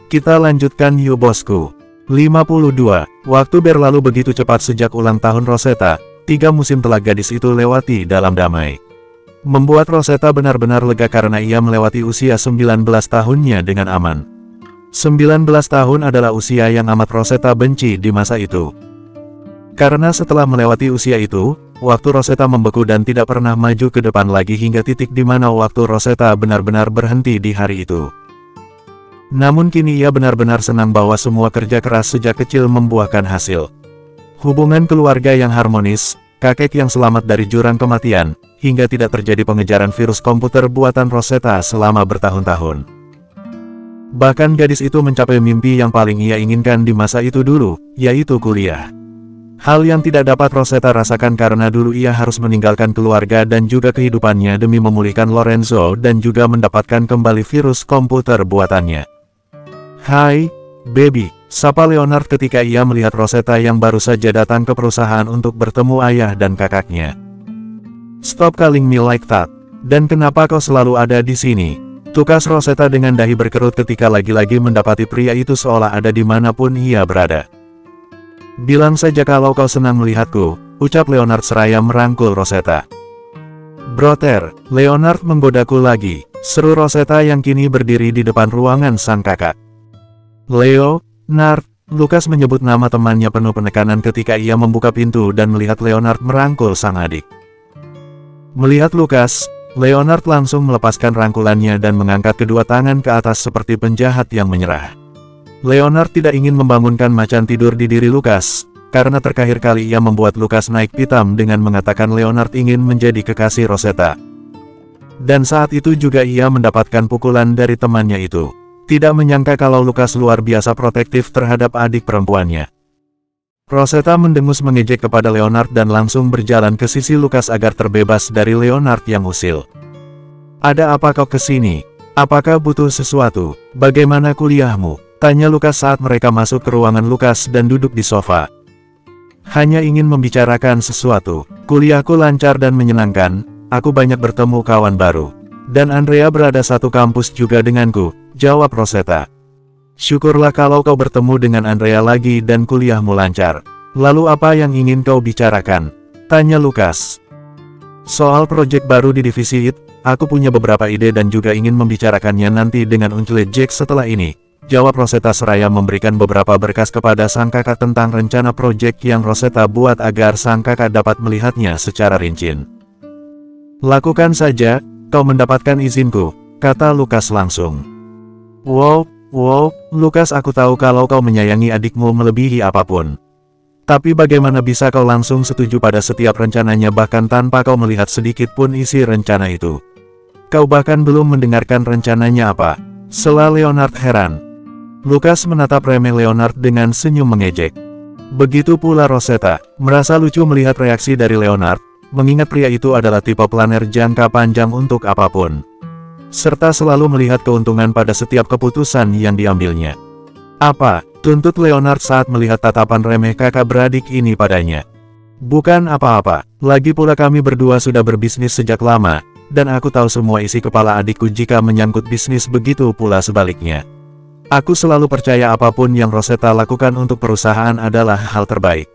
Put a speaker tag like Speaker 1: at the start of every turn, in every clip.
Speaker 1: Kita lanjutkan yuk bosku. 52. Waktu berlalu begitu cepat sejak ulang tahun Rosetta. 3 musim telah gadis itu lewati dalam damai. Membuat Rosetta benar-benar lega karena ia melewati usia 19 tahunnya dengan aman. 19 tahun adalah usia yang amat Rosetta benci di masa itu. Karena setelah melewati usia itu, waktu Rosetta membeku dan tidak pernah maju ke depan lagi hingga titik di mana waktu Rosetta benar-benar berhenti di hari itu. Namun kini ia benar-benar senang bahwa semua kerja keras sejak kecil membuahkan hasil. Hubungan keluarga yang harmonis, kakek yang selamat dari jurang kematian, hingga tidak terjadi pengejaran virus komputer buatan Rosetta selama bertahun-tahun. Bahkan gadis itu mencapai mimpi yang paling ia inginkan di masa itu dulu, yaitu kuliah. Hal yang tidak dapat Rosetta rasakan karena dulu ia harus meninggalkan keluarga dan juga kehidupannya demi memulihkan Lorenzo dan juga mendapatkan kembali virus komputer buatannya. "Hai, baby," sapa Leonard ketika ia melihat Rosetta yang baru saja datang ke perusahaan untuk bertemu ayah dan kakaknya. "Stop calling me like that. Dan kenapa kau selalu ada di sini?" tukas Rosetta dengan dahi berkerut ketika lagi-lagi mendapati pria itu seolah ada dimanapun ia berada. "Bilang saja kalau kau senang melihatku," ucap Leonard seraya merangkul Rosetta. "Brother, Leonard menggodaku lagi," seru Rosetta yang kini berdiri di depan ruangan sang kakak. "Leonard," Lukas menyebut nama temannya penuh penekanan ketika ia membuka pintu dan melihat Leonard merangkul sang adik. Melihat Lukas, Leonard langsung melepaskan rangkulannya dan mengangkat kedua tangan ke atas seperti penjahat yang menyerah. Leonard tidak ingin membangunkan macan tidur di diri Lukas, karena terakhir kali ia membuat Lukas naik pitam dengan mengatakan Leonard ingin menjadi kekasih Rosetta. Dan saat itu juga ia mendapatkan pukulan dari temannya itu. Tidak menyangka kalau Lukas luar biasa protektif terhadap adik perempuannya. Rosetta mendengus mengejek kepada Leonard dan langsung berjalan ke sisi Lukas agar terbebas dari Leonard yang usil. "Ada apa kau kesini? Apakah butuh sesuatu? Bagaimana kuliahmu?" tanya Lukas saat mereka masuk ke ruangan Lukas dan duduk di sofa. "Hanya ingin membicarakan sesuatu. Kuliahku lancar dan menyenangkan, aku banyak bertemu kawan baru. Dan Andrea berada satu kampus juga denganku," jawab Rosetta. "Syukurlah kalau kau bertemu dengan Andrea lagi dan kuliahmu lancar. Lalu apa yang ingin kau bicarakan?" tanya Lukas. "Soal proyek baru di divisi IT, aku punya beberapa ide dan juga ingin membicarakannya nanti dengan Uncle Jack setelah ini," jawab Rosetta seraya memberikan beberapa berkas kepada sang kakak tentang rencana proyek yang Rosetta buat agar sang kakak dapat melihatnya secara rinci. "Lakukan saja, kau mendapatkan izinku," kata Lukas langsung. Wow, Lukas, aku tahu kalau kau menyayangi adikmu melebihi apapun. Tapi bagaimana bisa kau langsung setuju pada setiap rencananya bahkan tanpa kau melihat sedikit pun isi rencana itu? Kau bahkan belum mendengarkan rencananya apa?" sela Leonard heran. Lukas menatap remeh Leonard dengan senyum mengejek. Begitu pula Rosetta, merasa lucu melihat reaksi dari Leonard, mengingat pria itu adalah tipe planer jangka panjang untuk apapun. Serta selalu melihat keuntungan pada setiap keputusan yang diambilnya. "Apa?" tuntut Leonard saat melihat tatapan remeh kakak beradik ini padanya. "Bukan apa-apa, lagi pula kami berdua sudah berbisnis sejak lama, dan aku tahu semua isi kepala adikku jika menyangkut bisnis, begitu pula sebaliknya. Aku selalu percaya apapun yang Rosetta lakukan untuk perusahaan adalah hal terbaik."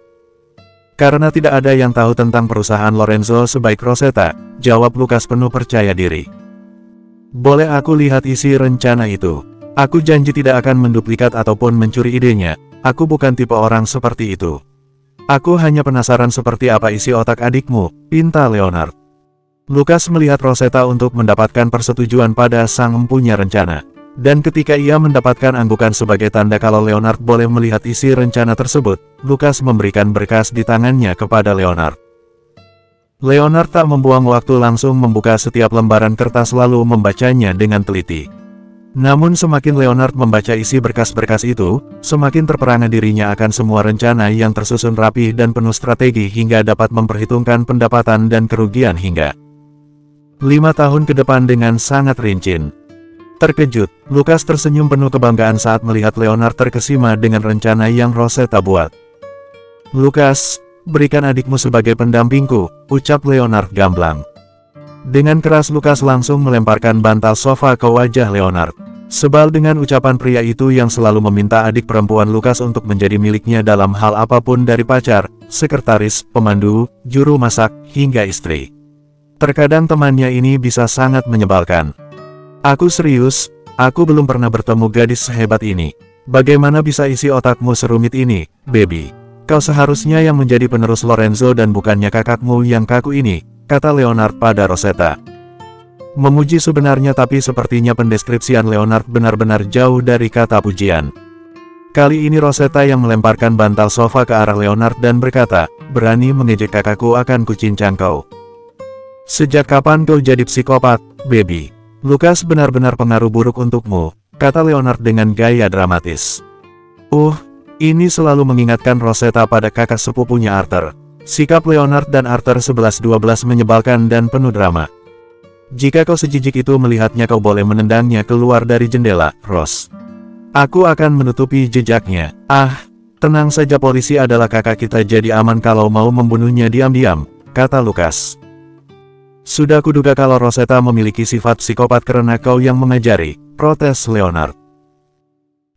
Speaker 1: "Karena tidak ada yang tahu tentang perusahaan Lorenzo sebaik Rosetta," jawab Lukas penuh percaya diri. "Boleh aku lihat isi rencana itu? Aku janji tidak akan menduplikat ataupun mencuri idenya. Aku bukan tipe orang seperti itu. Aku hanya penasaran seperti apa isi otak adikmu," pinta Leonard. Lukas melihat Rosetta untuk mendapatkan persetujuan pada sang empunya rencana. Dan ketika ia mendapatkan anggukan sebagai tanda kalau Leonard boleh melihat isi rencana tersebut, Lukas memberikan berkas di tangannya kepada Leonard. Leonard tak membuang waktu, langsung membuka setiap lembaran kertas lalu membacanya dengan teliti. Namun semakin Leonard membaca isi berkas-berkas itu, semakin terperangah dirinya akan semua rencana yang tersusun rapi dan penuh strategi hingga dapat memperhitungkan pendapatan dan kerugian hingga 5 tahun ke depan dengan sangat rinci. Terkejut, Lukas tersenyum penuh kebanggaan saat melihat Leonard terkesima dengan rencana yang Rosetta buat. "Lukas, berikan adikmu sebagai pendampingku," ucap Leonard gamblang. Dengan keras Lukas langsung melemparkan bantal sofa ke wajah Leonard. Sebal dengan ucapan pria itu yang selalu meminta adik perempuan Lukas untuk menjadi miliknya dalam hal apapun dari pacar, sekretaris, pemandu, juru masak, hingga istri. Terkadang temannya ini bisa sangat menyebalkan. Aku serius, aku belum pernah bertemu gadis sehebat ini. Bagaimana bisa isi otakmu serumit ini, baby? Kau seharusnya yang menjadi penerus Lorenzo dan bukannya kakakmu yang kaku ini, kata Leonard pada Rosetta. Memuji sebenarnya tapi sepertinya pendeskripsian Leonard benar-benar jauh dari kata pujian. Kali ini Rosetta yang melemparkan bantal sofa ke arah Leonard dan berkata, berani mengejek kakakku akan kucincang kau. Sejak kapan kau jadi psikopat, baby? Lukas benar-benar pengaruh buruk untukmu, kata Leonard dengan gaya dramatis. Ini selalu mengingatkan Rosetta pada kakak sepupunya Arthur. Sikap Leonard dan Arthur 11-12 menyebalkan dan penuh drama. Jika kau sejijik itu melihatnya kau boleh menendangnya keluar dari jendela, Ross. Aku akan menutupi jejaknya. Tenang saja, polisi adalah kakak kita jadi aman kalau mau membunuhnya diam-diam, kata Lukas. Sudah kuduga kalau Rosetta memiliki sifat psikopat karena kau yang mengajari, protes Leonard.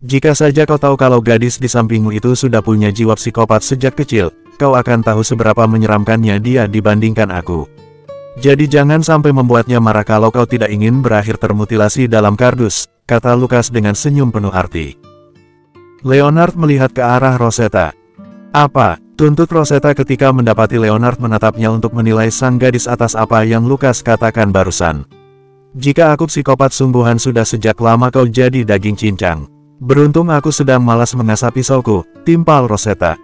Speaker 1: Jika saja kau tahu kalau gadis di sampingmu itu sudah punya jiwa psikopat sejak kecil, kau akan tahu seberapa menyeramkannya dia dibandingkan aku. Jadi jangan sampai membuatnya marah kalau kau tidak ingin berakhir termutilasi dalam kardus, kata Lukas dengan senyum penuh arti. Leonard melihat ke arah Rosetta. Apa? Tuntut Rosetta ketika mendapati Leonard menatapnya untuk menilai sang gadis atas apa yang Lukas katakan barusan. Jika aku psikopat sungguhan sudah sejak lama kau jadi daging cincang. Beruntung aku sedang malas mengasah pisauku, timpal Rosetta.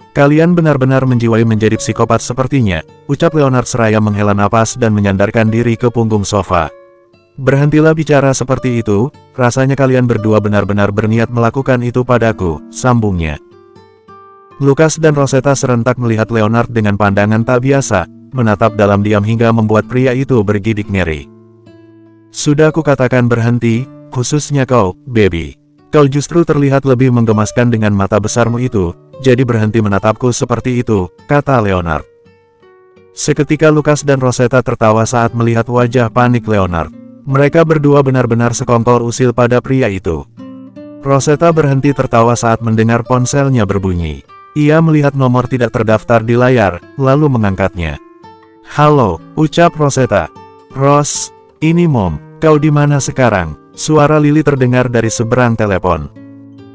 Speaker 1: Kalian benar-benar menjiwai menjadi psikopat sepertinya, ucap Leonard seraya menghela napas dan menyandarkan diri ke punggung sofa. Berhentilah bicara seperti itu, rasanya kalian berdua benar-benar berniat melakukan itu padaku, sambungnya. Lukas dan Rosetta serentak melihat Leonard dengan pandangan tak biasa, menatap dalam diam hingga membuat pria itu bergidik ngeri. Sudah kukatakan berhenti, khususnya kau, baby. Kau justru terlihat lebih menggemaskan dengan mata besarmu itu, jadi berhenti menatapku seperti itu, kata Leonard. Seketika Lukas dan Rosetta tertawa saat melihat wajah panik Leonard. Mereka berdua benar-benar sekongkol usil pada pria itu. Rosetta berhenti tertawa saat mendengar ponselnya berbunyi. Ia melihat nomor tidak terdaftar di layar, lalu mengangkatnya. Halo, ucap Rosetta. Ros, ini Mom, kau di mana sekarang? Suara Lily terdengar dari seberang telepon.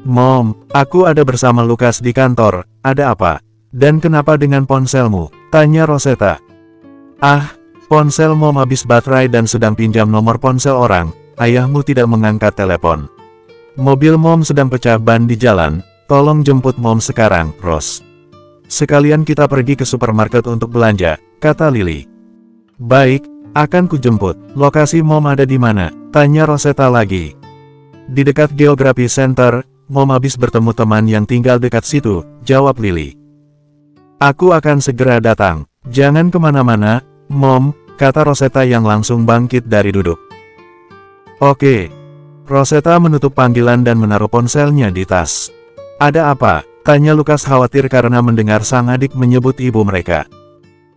Speaker 1: Mom, aku ada bersama Lukas di kantor, ada apa? Dan kenapa dengan ponselmu? Tanya Rosetta. Ponsel Mom habis baterai dan sedang pinjam nomor ponsel orang, ayahmu tidak mengangkat telepon. Mobil Mom sedang pecah ban di jalan, tolong jemput Mom sekarang, Ros. Sekalian kita pergi ke supermarket untuk belanja, kata Lily. Baik, akan kujemput. Lokasi Mom ada di mana? Tanya Rosetta lagi. Di dekat Geography Center, Mom habis bertemu teman yang tinggal dekat situ, jawab Lily. Aku akan segera datang. Jangan kemana-mana, Mom, kata Rosetta yang langsung bangkit dari duduk. Oke. Rosetta menutup panggilan dan menaruh ponselnya di tas. Ada apa? Tanya Lukas khawatir karena mendengar sang adik menyebut ibu mereka.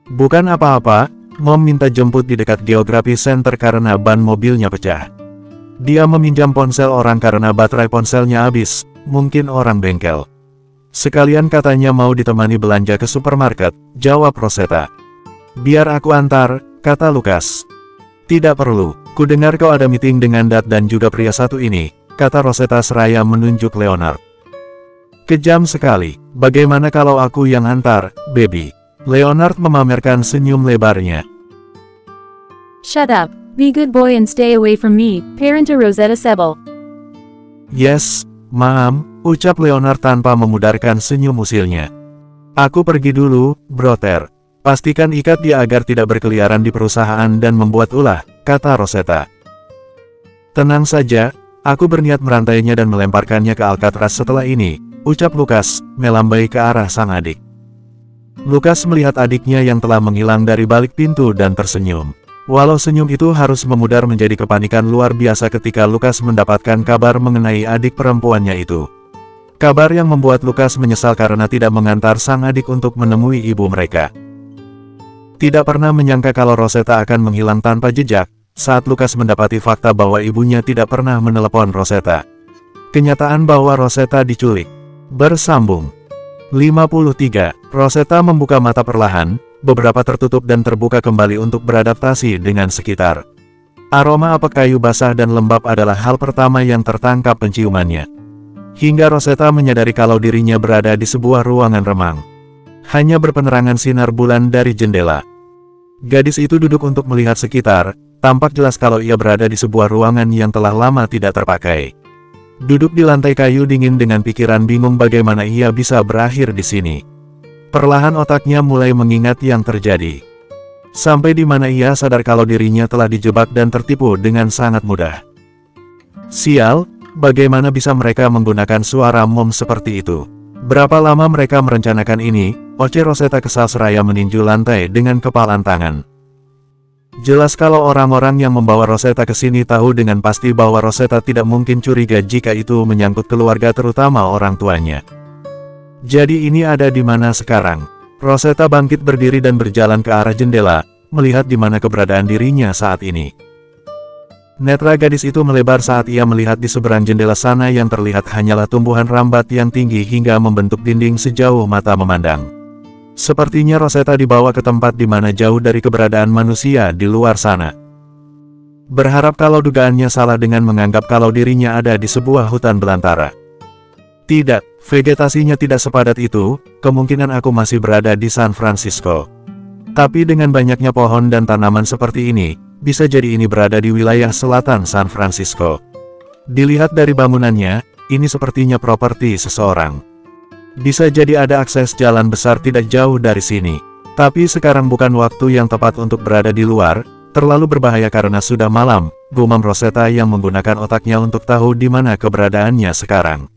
Speaker 1: Bukan apa-apa, Mom minta jemput di dekat Geography Center karena ban mobilnya pecah. Dia meminjam ponsel orang karena baterai ponselnya habis, mungkin orang bengkel. Sekalian katanya mau ditemani belanja ke supermarket, jawab Rosetta. Biar aku antar, kata Lukas. Tidak perlu, kudengar kau ada meeting dengan Dat dan juga pria satu ini, kata Rosetta seraya menunjuk Leonard. Kejam sekali, bagaimana kalau aku yang antar, baby? Leonard memamerkan senyum lebarnya.
Speaker 2: Shut up, be good boy and stay away from me, parent Rosetta Sebel.
Speaker 1: Yes, Ma'am, ucap Leonard tanpa memudarkan senyum usilnya. Aku pergi dulu, Brother. Pastikan ikat dia agar tidak berkeliaran di perusahaan dan membuat ulah, kata Rosetta. Tenang saja, aku berniat merantainya dan melemparkannya ke Alcatraz setelah ini, ucap Lukas, melambai ke arah sang adik. Lukas melihat adiknya yang telah menghilang dari balik pintu dan tersenyum. Walau senyum itu harus memudar menjadi kepanikan luar biasa ketika Lukas mendapatkan kabar mengenai adik perempuannya itu. Kabar yang membuat Lukas menyesal karena tidak mengantar sang adik untuk menemui ibu mereka. Tidak pernah menyangka kalau Rosetta akan menghilang tanpa jejak, saat Lucas mendapati fakta bahwa ibunya tidak pernah menelepon Rosetta. Kenyataan bahwa Rosetta diculik. Bersambung. 53. Rosetta membuka mata perlahan, beberapa tertutup dan terbuka kembali untuk beradaptasi dengan sekitar. Aroma apek kayu basah dan lembab adalah hal pertama yang tertangkap penciumannya. Hingga Rosetta menyadari kalau dirinya berada di sebuah ruangan remang. Hanya berpenerangan sinar bulan dari jendela. Gadis itu duduk untuk melihat sekitar, tampak jelas kalau ia berada di sebuah ruangan yang telah lama tidak terpakai. Duduk di lantai kayu dingin dengan pikiran bingung bagaimana ia bisa berakhir di sini. Perlahan otaknya mulai mengingat yang terjadi. Sampai di mana ia sadar kalau dirinya telah dijebak dan tertipu dengan sangat mudah. Sial, bagaimana bisa mereka menggunakan suara mom seperti itu? Berapa lama mereka merencanakan ini? Oceh Rosetta kesal seraya meninju lantai dengan kepalan tangan. Jelas kalau orang-orang yang membawa Rosetta ke sini tahu dengan pasti bahwa Rosetta tidak mungkin curiga jika itu menyangkut keluarga terutama orang tuanya. Jadi ini ada di mana sekarang? Rosetta bangkit berdiri dan berjalan ke arah jendela, melihat di mana keberadaan dirinya saat ini. Netra gadis itu melebar saat ia melihat di seberang jendela sana yang terlihat hanyalah tumbuhan rambat yang tinggi hingga membentuk dinding sejauh mata memandang. Sepertinya Rosetta dibawa ke tempat di mana jauh dari keberadaan manusia di luar sana. Berharap kalau dugaannya salah dengan menganggap kalau dirinya ada di sebuah hutan belantara. Tidak, vegetasinya tidak sepadat itu, kemungkinan aku masih berada di San Francisco. Tapi dengan banyaknya pohon dan tanaman seperti ini, bisa jadi ini berada di wilayah selatan San Francisco. Dilihat dari bangunannya, ini sepertinya properti seseorang. Bisa jadi ada akses jalan besar tidak jauh dari sini. Tapi sekarang bukan waktu yang tepat untuk berada di luar, terlalu berbahaya karena sudah malam, gumam Rosetta yang menggunakan otaknya untuk tahu di mana keberadaannya sekarang.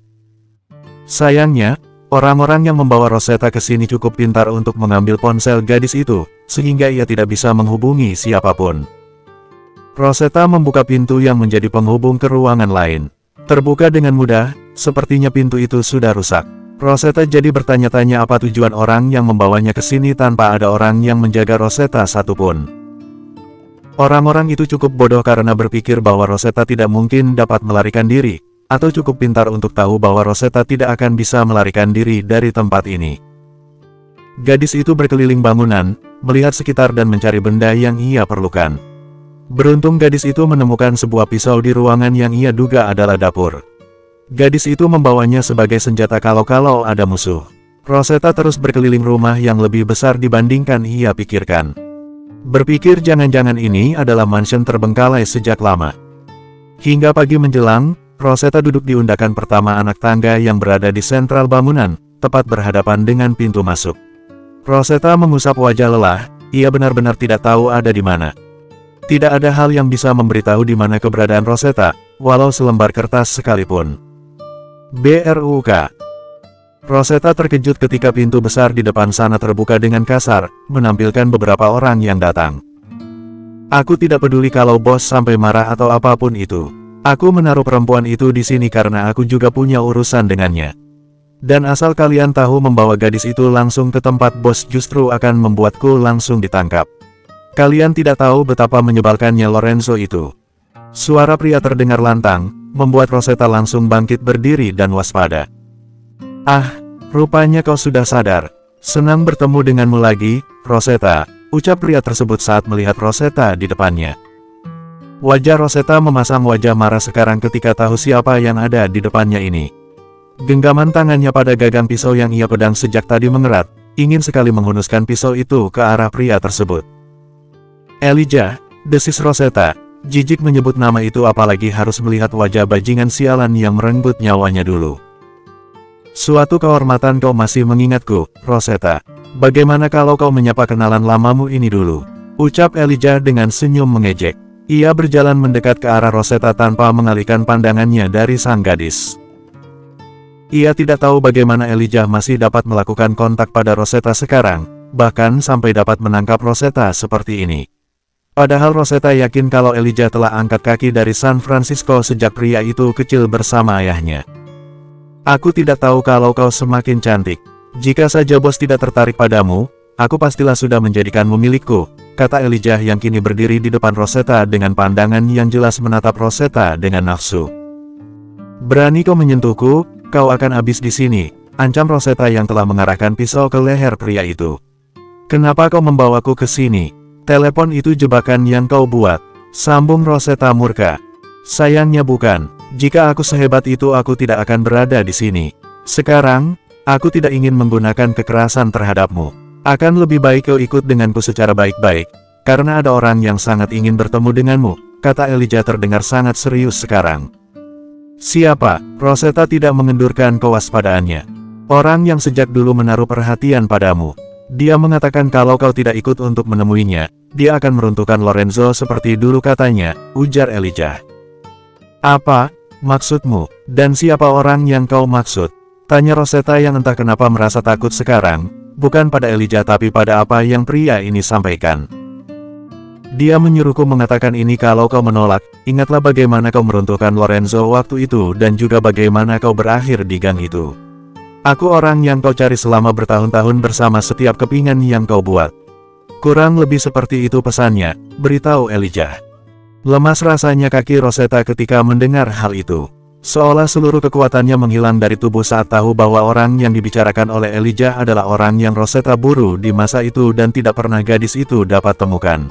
Speaker 1: Sayangnya, orang-orang yang membawa Rosetta ke sini cukup pintar untuk mengambil ponsel gadis itu, sehingga ia tidak bisa menghubungi siapapun. Rosetta membuka pintu yang menjadi penghubung ke ruangan lain. Terbuka dengan mudah, sepertinya pintu itu sudah rusak. Rosetta jadi bertanya-tanya apa tujuan orang yang membawanya ke sini tanpa ada orang yang menjaga Rosetta satupun. Orang-orang itu cukup bodoh karena berpikir bahwa Rosetta tidak mungkin dapat melarikan diri, atau cukup pintar untuk tahu bahwa Rosetta tidak akan bisa melarikan diri dari tempat ini. Gadis itu berkeliling bangunan, melihat sekitar dan mencari benda yang ia perlukan. Beruntung gadis itu menemukan sebuah pisau di ruangan yang ia duga adalah dapur. Gadis itu membawanya sebagai senjata kalau ada musuh. Rosetta terus berkeliling rumah yang lebih besar dibandingkan ia pikirkan. Berpikir jangan-jangan ini adalah mansion terbengkalai sejak lama. Hingga pagi menjelang, Rosetta duduk di undakan pertama anak tangga yang berada di sentral bangunan, tepat berhadapan dengan pintu masuk. Rosetta mengusap wajah lelah, ia benar-benar tidak tahu ada di mana. Tidak ada hal yang bisa memberitahu di mana keberadaan Rosetta, walau selembar kertas sekalipun. BRUK. Rosetta terkejut ketika pintu besar di depan sana terbuka dengan kasar, menampilkan beberapa orang yang datang. Aku tidak peduli kalau bos sampai marah atau apapun itu. Aku menaruh perempuan itu di sini karena aku juga punya urusan dengannya. Dan asal kalian tahu membawa gadis itu langsung ke tempat bos justru akan membuatku langsung ditangkap. Kalian tidak tahu betapa menyebalkannya Lorenzo itu. Suara pria terdengar lantang, membuat Rosetta langsung bangkit berdiri dan waspada. Ah, rupanya kau sudah sadar. Senang bertemu denganmu lagi, Rosetta, ucap pria tersebut saat melihat Rosetta di depannya. Wajah Rosetta memasang wajah marah sekarang ketika tahu siapa yang ada di depannya ini. Genggaman tangannya pada gagang pisau yang ia pedang sejak tadi mengerat, ingin sekali menghunuskan pisau itu ke arah pria tersebut. Elijah, desis Rosetta, jijik menyebut nama itu apalagi harus melihat wajah bajingan sialan yang merenggut nyawanya dulu. Suatu kehormatan kau masih mengingatku, Rosetta. Bagaimana kalau kau menyapa kenalan lamamu ini dulu? Ucap Elijah dengan senyum mengejek. Ia berjalan mendekat ke arah Rosetta tanpa mengalihkan pandangannya dari sang gadis. Ia tidak tahu bagaimana Elijah masih dapat melakukan kontak pada Rosetta sekarang, bahkan sampai dapat menangkap Rosetta seperti ini. Padahal Rosetta yakin kalau Elijah telah angkat kaki dari San Francisco sejak pria itu kecil bersama ayahnya. Aku tidak tahu kalau kau semakin cantik. Jika saja bos tidak tertarik padamu, aku pastilah sudah menjadikanmu milikku, kata Elijah yang kini berdiri di depan Rosetta dengan pandangan yang jelas menatap Rosetta dengan nafsu. Berani kau menyentuhku, kau akan habis di sini, ancam Rosetta yang telah mengarahkan pisau ke leher pria itu. Kenapa kau membawaku ke sini? Telepon itu jebakan yang kau buat, sambung Rosetta murka. Sayangnya bukan, jika aku sehebat itu aku tidak akan berada di sini. Sekarang, aku tidak ingin menggunakan kekerasan terhadapmu. Akan lebih baik kau ikut denganku secara baik-baik, karena ada orang yang sangat ingin bertemu denganmu, kata Elijah terdengar sangat serius sekarang. Siapa? Rosetta tidak mengendurkan kewaspadaannya. Orang yang sejak dulu menaruh perhatian padamu. Dia mengatakan kalau kau tidak ikut untuk menemuinya, dia akan meruntuhkan Lorenzo seperti dulu katanya, ujar Elijah. Apa maksudmu? Dan siapa orang yang kau maksud? Tanya Rosetta yang entah kenapa merasa takut sekarang. Bukan pada Elijah tapi pada apa yang pria ini sampaikan. Dia menyuruhku mengatakan ini kalau kau menolak, ingatlah bagaimana kau meruntuhkan Lorenzo waktu itu dan juga bagaimana kau berakhir di gang itu. Aku orang yang kau cari selama bertahun-tahun bersama setiap kepingan yang kau buat. Kurang lebih seperti itu pesannya, beritahu Elijah. Lemas rasanya kaki Rosetta ketika mendengar hal itu. Seolah seluruh kekuatannya menghilang dari tubuh saat tahu bahwa orang yang dibicarakan oleh Elijah adalah orang yang Rosetta buru di masa itu dan tidak pernah gadis itu dapat temukan.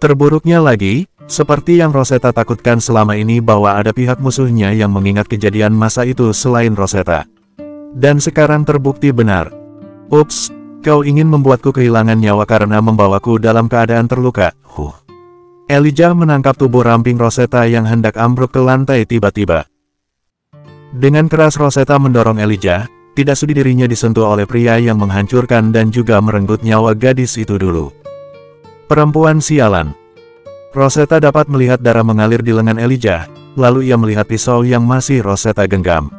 Speaker 1: Terburuknya lagi, seperti yang Rosetta takutkan selama ini bahwa ada pihak musuhnya yang mengingat kejadian masa itu selain Rosetta. Dan sekarang terbukti benar. Ups, kau ingin membuatku kehilangan nyawa karena membawaku dalam keadaan terluka. Elijah menangkap tubuh ramping Rosetta yang hendak ambruk ke lantai tiba-tiba. Dengan keras Rosetta mendorong Elijah, tidak sudi dirinya disentuh oleh pria yang menghancurkan dan juga merenggut nyawa gadis itu dulu. Perempuan sialan. Rosetta dapat melihat darah mengalir di lengan Elijah, lalu ia melihat pisau yang masih Rosetta genggam.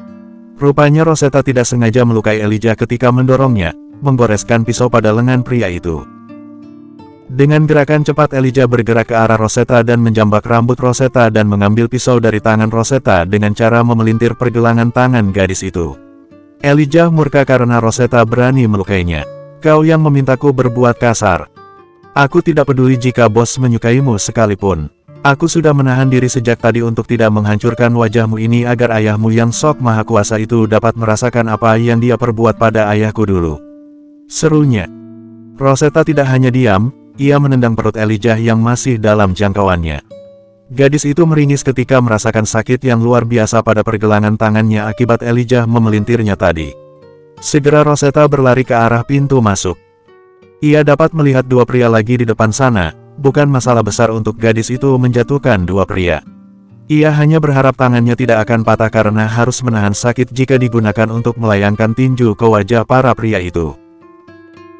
Speaker 1: Rupanya Rosetta tidak sengaja melukai Elijah ketika mendorongnya, menggoreskan pisau pada lengan pria itu. Dengan gerakan cepat Elijah bergerak ke arah Rosetta dan menjambak rambut Rosetta dan mengambil pisau dari tangan Rosetta dengan cara memelintir pergelangan tangan gadis itu. Elijah murka karena Rosetta berani melukainya. Kau yang memintaku berbuat kasar. Aku tidak peduli jika bos menyukaimu sekalipun. Aku sudah menahan diri sejak tadi untuk tidak menghancurkan wajahmu ini agar ayahmu yang sok maha kuasa itu dapat merasakan apa yang dia perbuat pada ayahku dulu. Serunya. Rosetta tidak hanya diam, ia menendang perut Elijah yang masih dalam jangkauannya. Gadis itu meringis ketika merasakan sakit yang luar biasa pada pergelangan tangannya akibat Elijah memelintirnya tadi. Segera Rosetta berlari ke arah pintu masuk. Ia dapat melihat dua pria lagi di depan sana, bukan masalah besar untuk gadis itu menjatuhkan dua pria. Ia hanya berharap tangannya tidak akan patah karena harus menahan sakit jika digunakan untuk melayangkan tinju ke wajah para pria itu.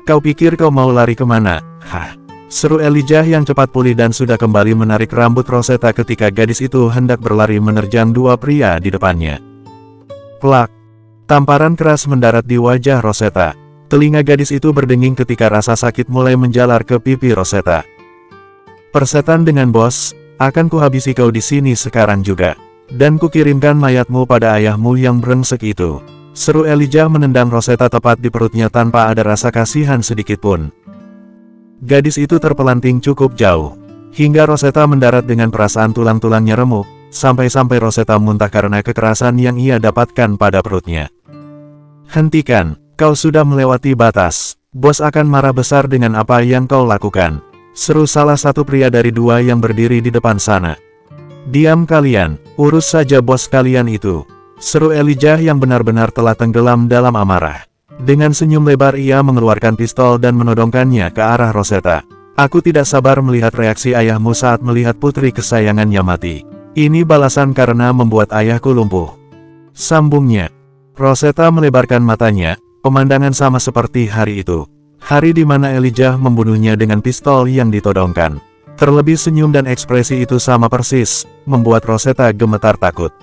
Speaker 1: Kau pikir kau mau lari kemana? Hah? Seru Elijah yang cepat pulih dan sudah kembali menarik rambut Rosetta ketika gadis itu hendak berlari menerjang dua pria di depannya. Plak! Tamparan keras mendarat di wajah Rosetta. Telinga gadis itu berdenging ketika rasa sakit mulai menjalar ke pipi Rosetta. Persetan dengan bos, akan kuhabisi kau di sini sekarang juga. Dan kukirimkan mayatmu pada ayahmu yang brengsek itu. Seru Elijah menendang Rosetta tepat di perutnya tanpa ada rasa kasihan sedikitpun. Gadis itu terpelanting cukup jauh, hingga Rosetta mendarat dengan perasaan tulang-tulangnya remuk, sampai-sampai Rosetta muntah karena kekerasan yang ia dapatkan pada perutnya. Hentikan, kau sudah melewati batas, bos akan marah besar dengan apa yang kau lakukan. Seru salah satu pria dari dua yang berdiri di depan sana. Diam kalian, urus saja bos kalian itu. Seru Elijah yang benar-benar telah tenggelam dalam amarah. Dengan senyum lebar ia mengeluarkan pistol dan menodongkannya ke arah Rosetta. Aku tidak sabar melihat reaksi ayahmu saat melihat putri kesayangannya mati. Ini balasan karena membuat ayahku lumpuh. Sambungnya. Rosetta melebarkan matanya, pemandangan sama seperti hari itu. Hari di mana Elijah membunuhnya dengan pistol yang ditodongkan. Terlebih senyum dan ekspresi itu sama persis, membuat Rosetta gemetar takut.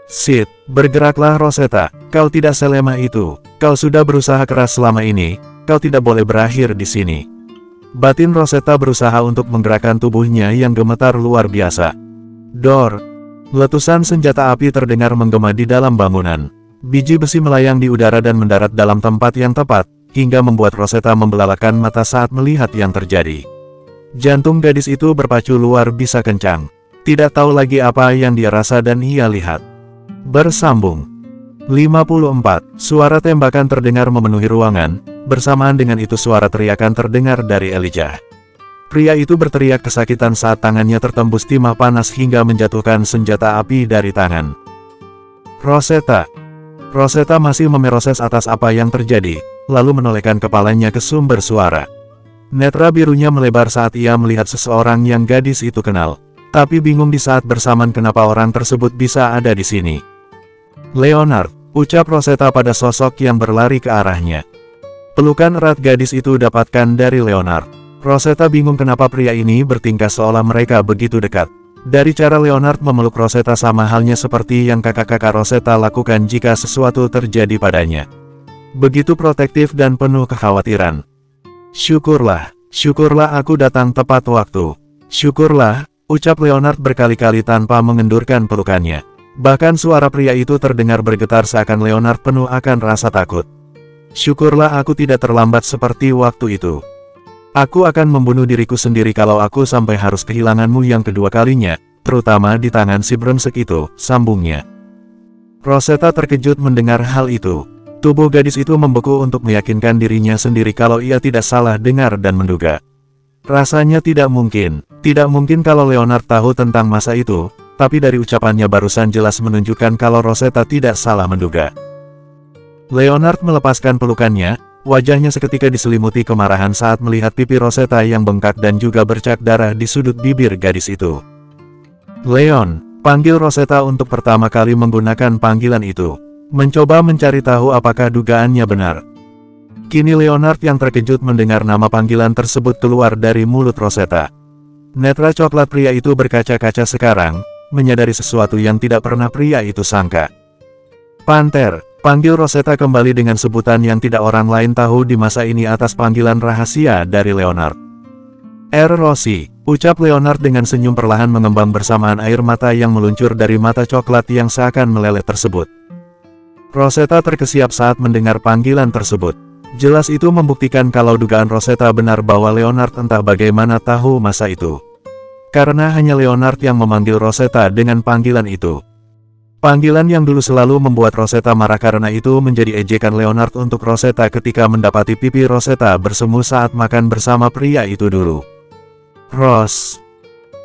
Speaker 1: Sid, bergeraklah Rosetta, kau tidak selemah itu, kau sudah berusaha keras selama ini, kau tidak boleh berakhir di sini. Batin Rosetta berusaha untuk menggerakkan tubuhnya yang gemetar luar biasa. Dor! Letusan senjata api terdengar menggema di dalam bangunan. Biji besi melayang di udara dan mendarat dalam tempat yang tepat, hingga membuat Rosetta membelalakan mata saat melihat yang terjadi. Jantung gadis itu berpacu luar biasa kencang. Tidak tahu lagi apa yang dia rasa dan ia lihat. Bersambung. 54. Suara tembakan terdengar memenuhi ruangan, bersamaan dengan itu suara teriakan terdengar dari Elijah. Pria itu berteriak kesakitan saat tangannya tertembus timah panas hingga menjatuhkan senjata api dari tangan. Rosetta masih memproses atas apa yang terjadi, lalu menolehkan kepalanya ke sumber suara. Netra birunya melebar saat ia melihat seseorang yang gadis itu kenal, tapi bingung di saat bersamaan kenapa orang tersebut bisa ada di sini. Leonard, ucap Rosetta pada sosok yang berlari ke arahnya. Pelukan erat gadis itu dapatkan dari Leonard. Rosetta bingung kenapa pria ini bertingkah seolah mereka begitu dekat. Dari cara Leonard memeluk Rosetta sama halnya seperti yang kakak-kakak Rosetta lakukan jika sesuatu terjadi padanya. Begitu protektif dan penuh kekhawatiran. Syukurlah aku datang tepat waktu. Syukurlah, ucap Leonard berkali-kali tanpa mengendurkan pelukannya. Bahkan suara pria itu terdengar bergetar seakan Leonard penuh akan rasa takut. Syukurlah aku tidak terlambat seperti waktu itu. Aku akan membunuh diriku sendiri kalau aku sampai harus kehilanganmu yang kedua kalinya, terutama di tangan si brengsek itu, sambungnya. Rosetta terkejut mendengar hal itu. Tubuh gadis itu membeku untuk meyakinkan dirinya sendiri kalau ia tidak salah dengar dan menduga. Rasanya tidak mungkin kalau Leonard tahu tentang masa itu, tapi dari ucapannya barusan jelas menunjukkan kalau Rosetta tidak salah menduga. Leonard melepaskan pelukannya. Wajahnya seketika diselimuti kemarahan saat melihat pipi Rosetta yang bengkak dan juga bercak darah di sudut bibir gadis itu. Leon, panggil Rosetta untuk pertama kali menggunakan panggilan itu. Mencoba mencari tahu apakah dugaannya benar. Kini Leonard yang terkejut mendengar nama panggilan tersebut keluar dari mulut Rosetta. Netra coklat pria itu berkaca-kaca sekarang, menyadari sesuatu yang tidak pernah pria itu sangka. Panther. Panggil Rosetta kembali dengan sebutan yang tidak orang lain tahu di masa ini atas panggilan rahasia dari Leonard. Rossi, ucap Leonard dengan senyum perlahan mengembang bersamaan air mata yang meluncur dari mata coklat yang seakan meleleh tersebut. Rosetta terkesiap saat mendengar panggilan tersebut. Jelas itu membuktikan kalau dugaan Rosetta benar bahwa Leonard entah bagaimana tahu masa itu. Karena hanya Leonard yang memanggil Rosetta dengan panggilan itu. Panggilan yang dulu selalu membuat Rosetta marah karena itu menjadi ejekan Leonard untuk Rosetta ketika mendapati pipi Rosetta bersemu saat makan bersama pria itu dulu. Ros.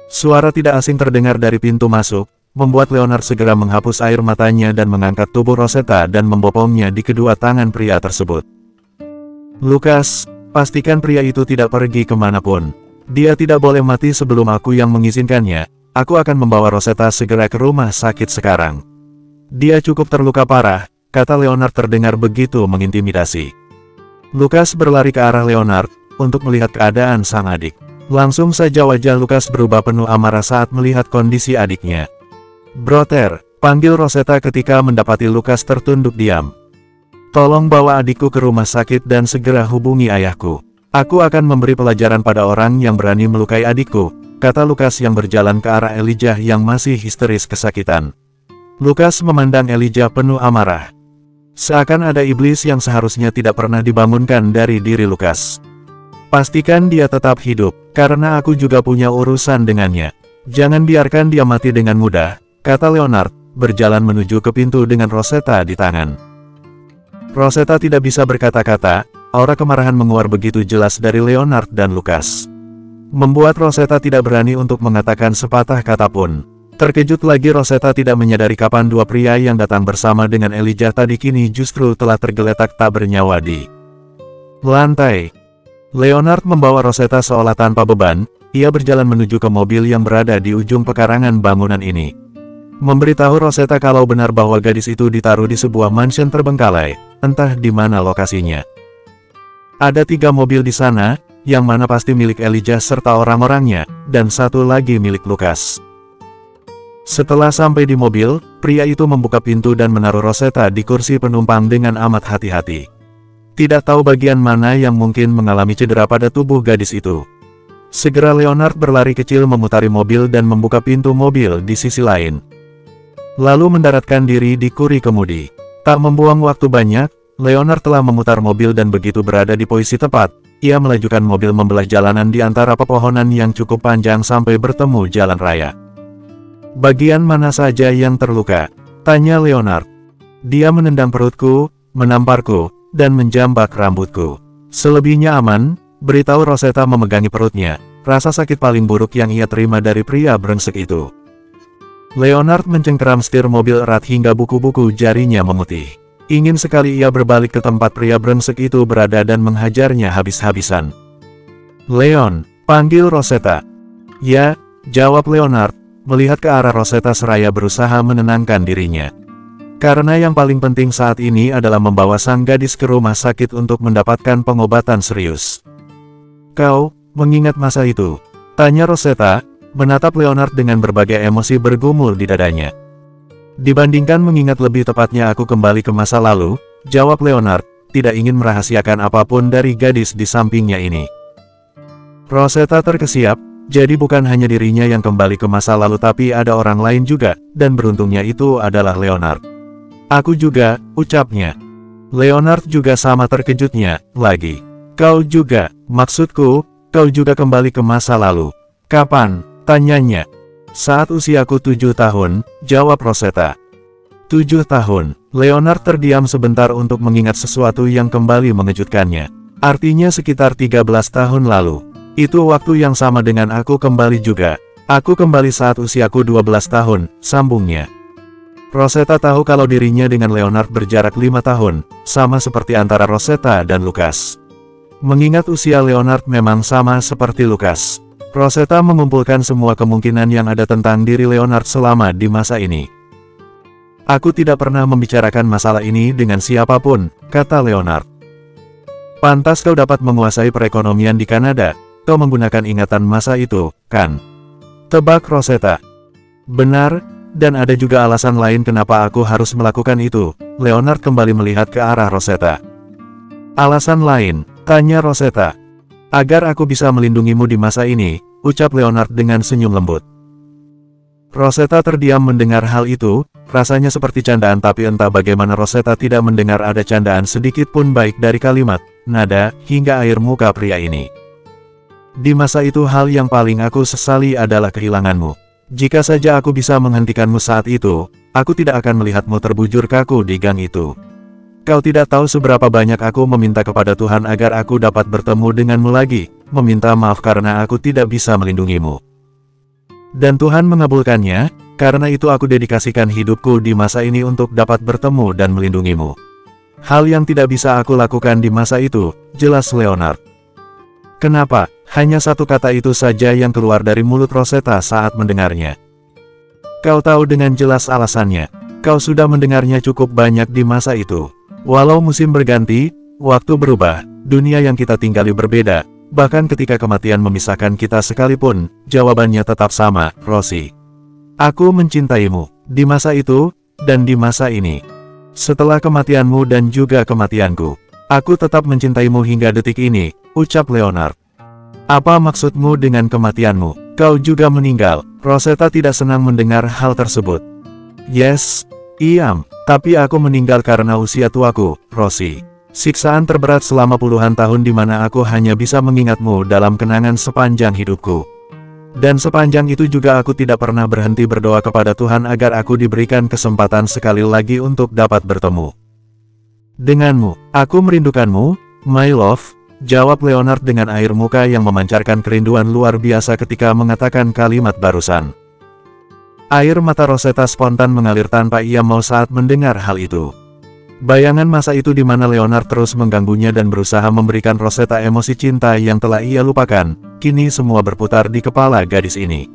Speaker 1: Suara tidak asing terdengar dari pintu masuk, membuat Leonard segera menghapus air matanya dan mengangkat tubuh Rosetta dan membopongnya di kedua tangan pria tersebut. Lukas, pastikan pria itu tidak pergi kemanapun. Dia tidak boleh mati sebelum aku yang mengizinkannya. Aku akan membawa Rosetta segera ke rumah sakit sekarang. Dia cukup terluka parah, kata Leonard terdengar begitu mengintimidasi. Lukas berlari ke arah Leonard, untuk melihat keadaan sang adik. Langsung saja wajah Lukas berubah penuh amarah saat melihat kondisi adiknya. Brother, panggil Rosetta ketika mendapati Lukas tertunduk diam. Tolong bawa adikku ke rumah sakit dan segera hubungi ayahku. Aku akan memberi pelajaran pada orang yang berani melukai adikku, kata Lukas yang berjalan ke arah Elijah yang masih histeris kesakitan. Lukas memandang Elijah penuh amarah. Seakan ada iblis yang seharusnya tidak pernah dibangunkan dari diri Lukas. Pastikan dia tetap hidup, karena aku juga punya urusan dengannya. Jangan biarkan dia mati dengan mudah, kata Leonard, berjalan menuju ke pintu dengan Rosetta di tangan. Rosetta tidak bisa berkata-kata, aura kemarahan menguar begitu jelas dari Leonard dan Lukas. Membuat Rosetta tidak berani untuk mengatakan sepatah kata pun. Terkejut lagi Rosetta tidak menyadari kapan dua pria yang datang bersama dengan Elijah tadi kini justru telah tergeletak tak bernyawa di lantai. Leonard membawa Rosetta seolah tanpa beban, ia berjalan menuju ke mobil yang berada di ujung pekarangan bangunan ini. Memberitahu Rosetta kalau benar bahwa gadis itu ditaruh di sebuah mansion terbengkalai, entah di mana lokasinya. Ada 3 mobil di sana, yang mana pasti milik Elijah serta orang-orangnya, dan satu lagi milik Lukas. Setelah sampai di mobil, pria itu membuka pintu dan menaruh Rosetta di kursi penumpang dengan amat hati-hati. Tidak tahu bagian mana yang mungkin mengalami cedera pada tubuh gadis itu. Segera Leonard berlari kecil memutari mobil dan membuka pintu mobil di sisi lain. Lalu mendaratkan diri di kuri kemudi. Tak membuang waktu banyak, Leonard telah memutar mobil dan begitu berada di posisi tepat, ia melajukan mobil membelah jalanan di antara pepohonan yang cukup panjang sampai bertemu jalan raya. "Bagian mana saja yang terluka?" tanya Leonard. "Dia menendang perutku, menamparku, dan menjambak rambutku. Selebihnya aman," beritahu Rosetta memegangi perutnya, rasa sakit paling buruk yang ia terima dari pria brengsek itu. Leonard mencengkeram setir mobil erat hingga buku-buku jarinya memutih. Ingin sekali ia berbalik ke tempat pria brengsek itu berada dan menghajarnya habis-habisan. "Leon," panggil Rosetta. "Ya," jawab Leonard, melihat ke arah Rosetta seraya berusaha menenangkan dirinya. Karena yang paling penting saat ini adalah membawa sang gadis ke rumah sakit untuk mendapatkan pengobatan serius. "Kau mengingat masa itu?" tanya Rosetta, menatap Leonard dengan berbagai emosi bergumul di dadanya. "Dibandingkan mengingat lebih tepatnya aku kembali ke masa lalu," jawab Leonard, tidak ingin merahasiakan apapun dari gadis di sampingnya ini. Rosetta terkesiap, jadi bukan hanya dirinya yang kembali ke masa lalu tapi ada orang lain juga, dan beruntungnya itu adalah Leonard. "Aku juga," ucapnya. Leonard juga sama terkejutnya, lagi. "Kau juga, maksudku, kau juga kembali ke masa lalu. Kapan?" tanyanya. "Saat usiaku 7 tahun, jawab Rosetta. 7 tahun, Leonard terdiam sebentar untuk mengingat sesuatu yang kembali mengejutkannya. Artinya sekitar 13 tahun lalu. Itu waktu yang sama dengan aku kembali juga. Aku kembali saat usiaku 12 tahun, sambungnya. Rosetta tahu kalau dirinya dengan Leonard berjarak 5 tahun, sama seperti antara Rosetta dan Lucas. Mengingat usia Leonard memang sama seperti Lucas. Rosetta mengumpulkan semua kemungkinan yang ada tentang diri Leonard selama di masa ini. "Aku tidak pernah membicarakan masalah ini dengan siapapun," kata Leonard. "Pantas kau dapat menguasai perekonomian di Kanada, kau menggunakan ingatan masa itu, kan?" tebak Rosetta. "Benar, dan ada juga alasan lain kenapa aku harus melakukan itu." Leonard kembali melihat ke arah Rosetta. "Alasan lain?" tanya Rosetta. "Agar aku bisa melindungimu di masa ini," ucap Leonard dengan senyum lembut. Rosetta terdiam mendengar hal itu, rasanya seperti candaan tapi entah bagaimana Rosetta tidak mendengar ada candaan sedikit pun baik dari kalimat, nada, hingga air muka pria ini. "Di masa itu hal yang paling aku sesali adalah kehilanganmu. Jika saja aku bisa menghentikanmu saat itu, aku tidak akan melihatmu terbujur kaku di gang itu. Kau tidak tahu seberapa banyak aku meminta kepada Tuhan agar aku dapat bertemu denganmu lagi, meminta maaf karena aku tidak bisa melindungimu. Dan Tuhan mengabulkannya, karena itu aku dedikasikan hidupku di masa ini untuk dapat bertemu dan melindungimu. Hal yang tidak bisa aku lakukan di masa itu," jelas Leonard. Kenapa? Hanya satu kata itu saja yang keluar dari mulut Rosetta saat mendengarnya. "Kau tahu dengan jelas alasannya. Kau sudah mendengarnya cukup banyak di masa itu. Walau musim berganti, waktu berubah, dunia yang kita tinggali berbeda, bahkan ketika kematian memisahkan kita sekalipun, jawabannya tetap sama, Rosie. Aku mencintaimu, di masa itu, dan di masa ini. Setelah kematianmu dan juga kematianku, aku tetap mencintaimu hingga detik ini," ucap Leonard. "Apa maksudmu dengan kematianmu? Kau juga meninggal." Rosetta tidak senang mendengar hal tersebut. "Yes, Iam, tapi aku meninggal karena usia tuaku, Rosie. Siksaan terberat selama puluhan tahun di mana aku hanya bisa mengingatmu dalam kenangan sepanjang hidupku. Dan sepanjang itu juga aku tidak pernah berhenti berdoa kepada Tuhan agar aku diberikan kesempatan sekali lagi untuk dapat bertemu denganmu. Aku merindukanmu, my love," jawab Leonard dengan air muka yang memancarkan kerinduan luar biasa ketika mengatakan kalimat barusan. Air mata Rosetta spontan mengalir tanpa ia mau saat mendengar hal itu. Bayangan masa itu di mana Leonard terus mengganggunya dan berusaha memberikan Rosetta emosi cinta yang telah ia lupakan, kini semua berputar di kepala gadis ini.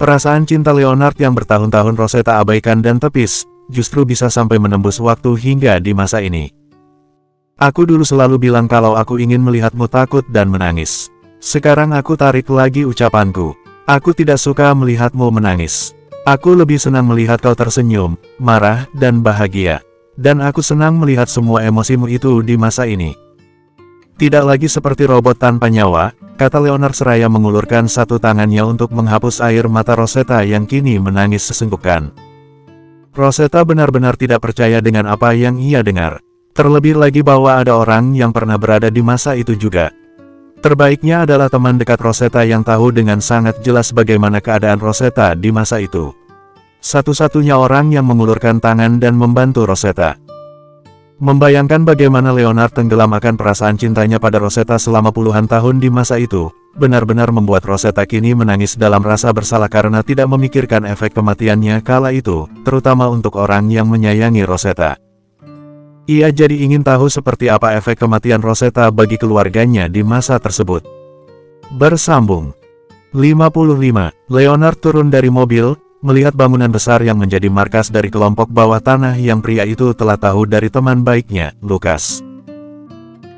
Speaker 1: Perasaan cinta Leonard yang bertahun-tahun Rosetta abaikan dan tepis, justru bisa sampai menembus waktu hingga di masa ini. "Aku dulu selalu bilang kalau aku ingin melihatmu takut dan menangis. Sekarang aku tarik lagi ucapanku. Aku tidak suka melihatmu menangis. Aku lebih senang melihat kau tersenyum, marah, dan bahagia. Dan aku senang melihat semua emosimu itu di masa ini. Tidak lagi seperti robot tanpa nyawa," kata Leonard seraya mengulurkan satu tangannya untuk menghapus air mata Rosetta yang kini menangis sesenggukan. Rosetta benar-benar tidak percaya dengan apa yang ia dengar. Terlebih lagi bahwa ada orang yang pernah berada di masa itu juga. Terbaiknya adalah teman dekat Rosetta yang tahu dengan sangat jelas bagaimana keadaan Rosetta di masa itu. Satu-satunya orang yang mengulurkan tangan dan membantu Rosetta. Membayangkan bagaimana Leonard tenggelam akan perasaan cintanya pada Rosetta selama puluhan tahun di masa itu, benar-benar membuat Rosetta kini menangis dalam rasa bersalah karena tidak memikirkan efek kematiannya kala itu, terutama untuk orang yang menyayangi Rosetta. Ia jadi ingin tahu seperti apa efek kematian Rosetta bagi keluarganya di masa tersebut. Bersambung 55. Leonard turun dari mobil, melihat bangunan besar yang menjadi markas dari kelompok bawah tanah yang pria itu telah tahu dari teman baiknya, Lucas.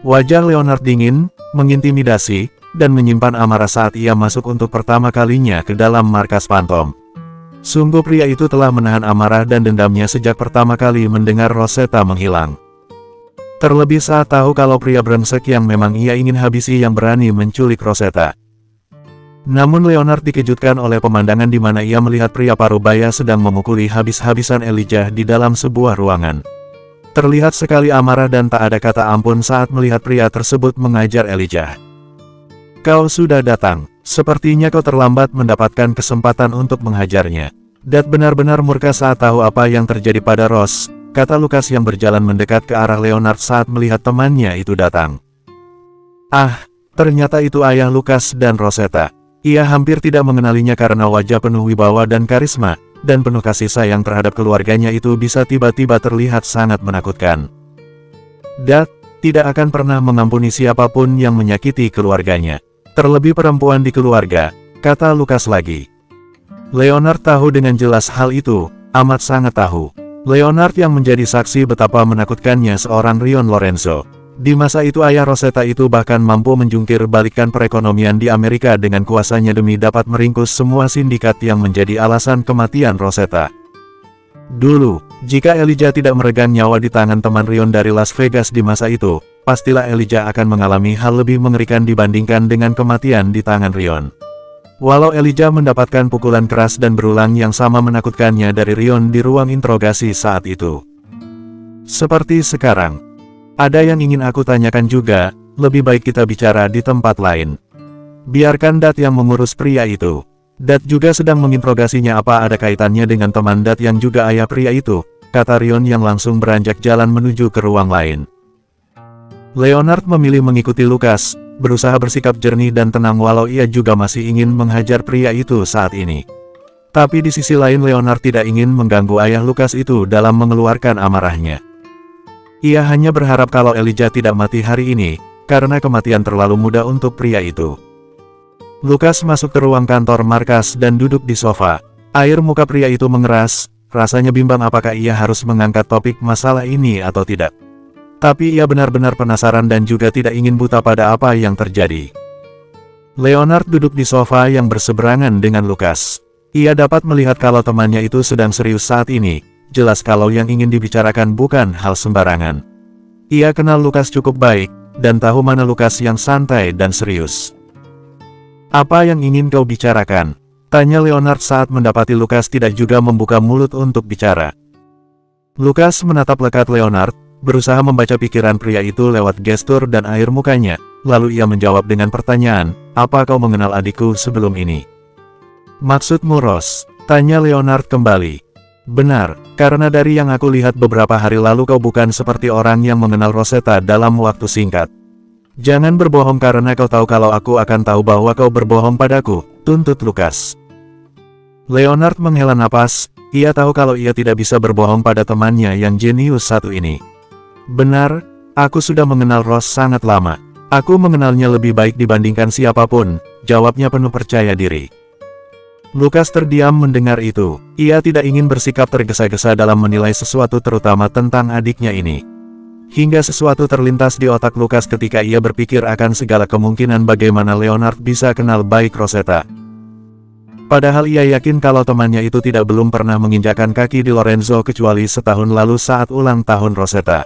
Speaker 1: Wajah Leonard dingin, mengintimidasi, dan menyimpan amarah saat ia masuk untuk pertama kalinya ke dalam markas Phantom. Sungguh pria itu telah menahan amarah dan dendamnya sejak pertama kali mendengar Rosetta menghilang. Terlebih saat tahu kalau pria brengsek yang memang ia ingin habisi yang berani menculik Rosetta. Namun Leonard dikejutkan oleh pemandangan di mana ia melihat pria parubaya sedang memukuli habis-habisan Elijah di dalam sebuah ruangan. Terlihat sekali amarah dan tak ada kata ampun saat melihat pria tersebut mengajar Elijah. "Kau sudah datang. Sepertinya kau terlambat mendapatkan kesempatan untuk menghajarnya." Dad benar-benar murka saat tahu apa yang terjadi pada Ross, kata Lucas yang berjalan mendekat ke arah Leonard saat melihat temannya itu datang. Ah, ternyata itu ayah Lucas dan Rosetta. Ia hampir tidak mengenalinya karena wajah penuh wibawa dan karisma, dan penuh kasih sayang terhadap keluarganya itu bisa tiba-tiba terlihat sangat menakutkan. Dad tidak akan pernah mengampuni siapapun yang menyakiti keluarganya. Terlebih perempuan di keluarga, kata Lucas lagi. Leonard tahu dengan jelas hal itu, amat sangat tahu. Leonard yang menjadi saksi betapa menakutkannya seorang Rion Lorenzo. Di masa itu ayah Rosetta itu bahkan mampu menjungkir balikan perekonomian di Amerika dengan kuasanya demi dapat meringkus semua sindikat yang menjadi alasan kematian Rosetta. Dulu, jika Elijah tidak meregang nyawa di tangan teman Rion dari Las Vegas di masa itu, pastilah Elijah akan mengalami hal lebih mengerikan dibandingkan dengan kematian di tangan Rion. Walau Elijah mendapatkan pukulan keras dan berulang yang sama menakutkannya dari Rion di ruang interogasi saat itu. Seperti sekarang, ada yang ingin aku tanyakan juga, lebih baik kita bicara di tempat lain. Biarkan Dad yang mengurus pria itu. Dad juga sedang menginterogasinya, apa ada kaitannya dengan teman Dad yang juga ayah pria itu, kata Rion yang langsung beranjak jalan menuju ke ruang lain. Leonard memilih mengikuti Lucas, berusaha bersikap jernih dan tenang walau ia juga masih ingin menghajar pria itu saat ini. Tapi di sisi lain Leonard tidak ingin mengganggu ayah Lucas itu dalam mengeluarkan amarahnya. Ia hanya berharap kalau Elijah tidak mati hari ini, karena kematian terlalu mudah untuk pria itu. Lucas masuk ke ruang kantor markas dan duduk di sofa. Air muka pria itu mengeras, rasanya bimbang apakah ia harus mengangkat topik masalah ini atau tidak. Tapi ia benar-benar penasaran dan juga tidak ingin buta pada apa yang terjadi. Leonard duduk di sofa yang berseberangan dengan Lucas. Ia dapat melihat kalau temannya itu sedang serius saat ini, jelas kalau yang ingin dibicarakan bukan hal sembarangan. Ia kenal Lucas cukup baik, dan tahu mana Lucas yang santai dan serius. Apa yang ingin kau bicarakan? Tanya Leonard saat mendapati Lucas tidak juga membuka mulut untuk bicara. Lucas menatap lekat Leonard, berusaha membaca pikiran pria itu lewat gestur dan air mukanya, lalu ia menjawab dengan pertanyaan, apa kau mengenal adikku sebelum ini? Maksudmu Ross? Tanya Leonard kembali. Benar, karena dari yang aku lihat beberapa hari lalu kau bukan seperti orang yang mengenal Rosetta dalam waktu singkat. Jangan berbohong karena kau tahu kalau aku akan tahu bahwa kau berbohong padaku, tuntut Lucas. Leonard menghela napas, ia tahu kalau ia tidak bisa berbohong pada temannya yang jenius satu ini. Benar, aku sudah mengenal Ross sangat lama. Aku mengenalnya lebih baik dibandingkan siapapun, jawabnya penuh percaya diri. Lucas terdiam mendengar itu. Ia tidak ingin bersikap tergesa-gesa dalam menilai sesuatu terutama tentang adiknya ini. Hingga sesuatu terlintas di otak Lucas ketika ia berpikir akan segala kemungkinan bagaimana Leonard bisa kenal baik Rosetta. Padahal ia yakin kalau temannya itu belum pernah menginjakkan kaki di Lorenzo kecuali setahun lalu saat ulang tahun Rosetta.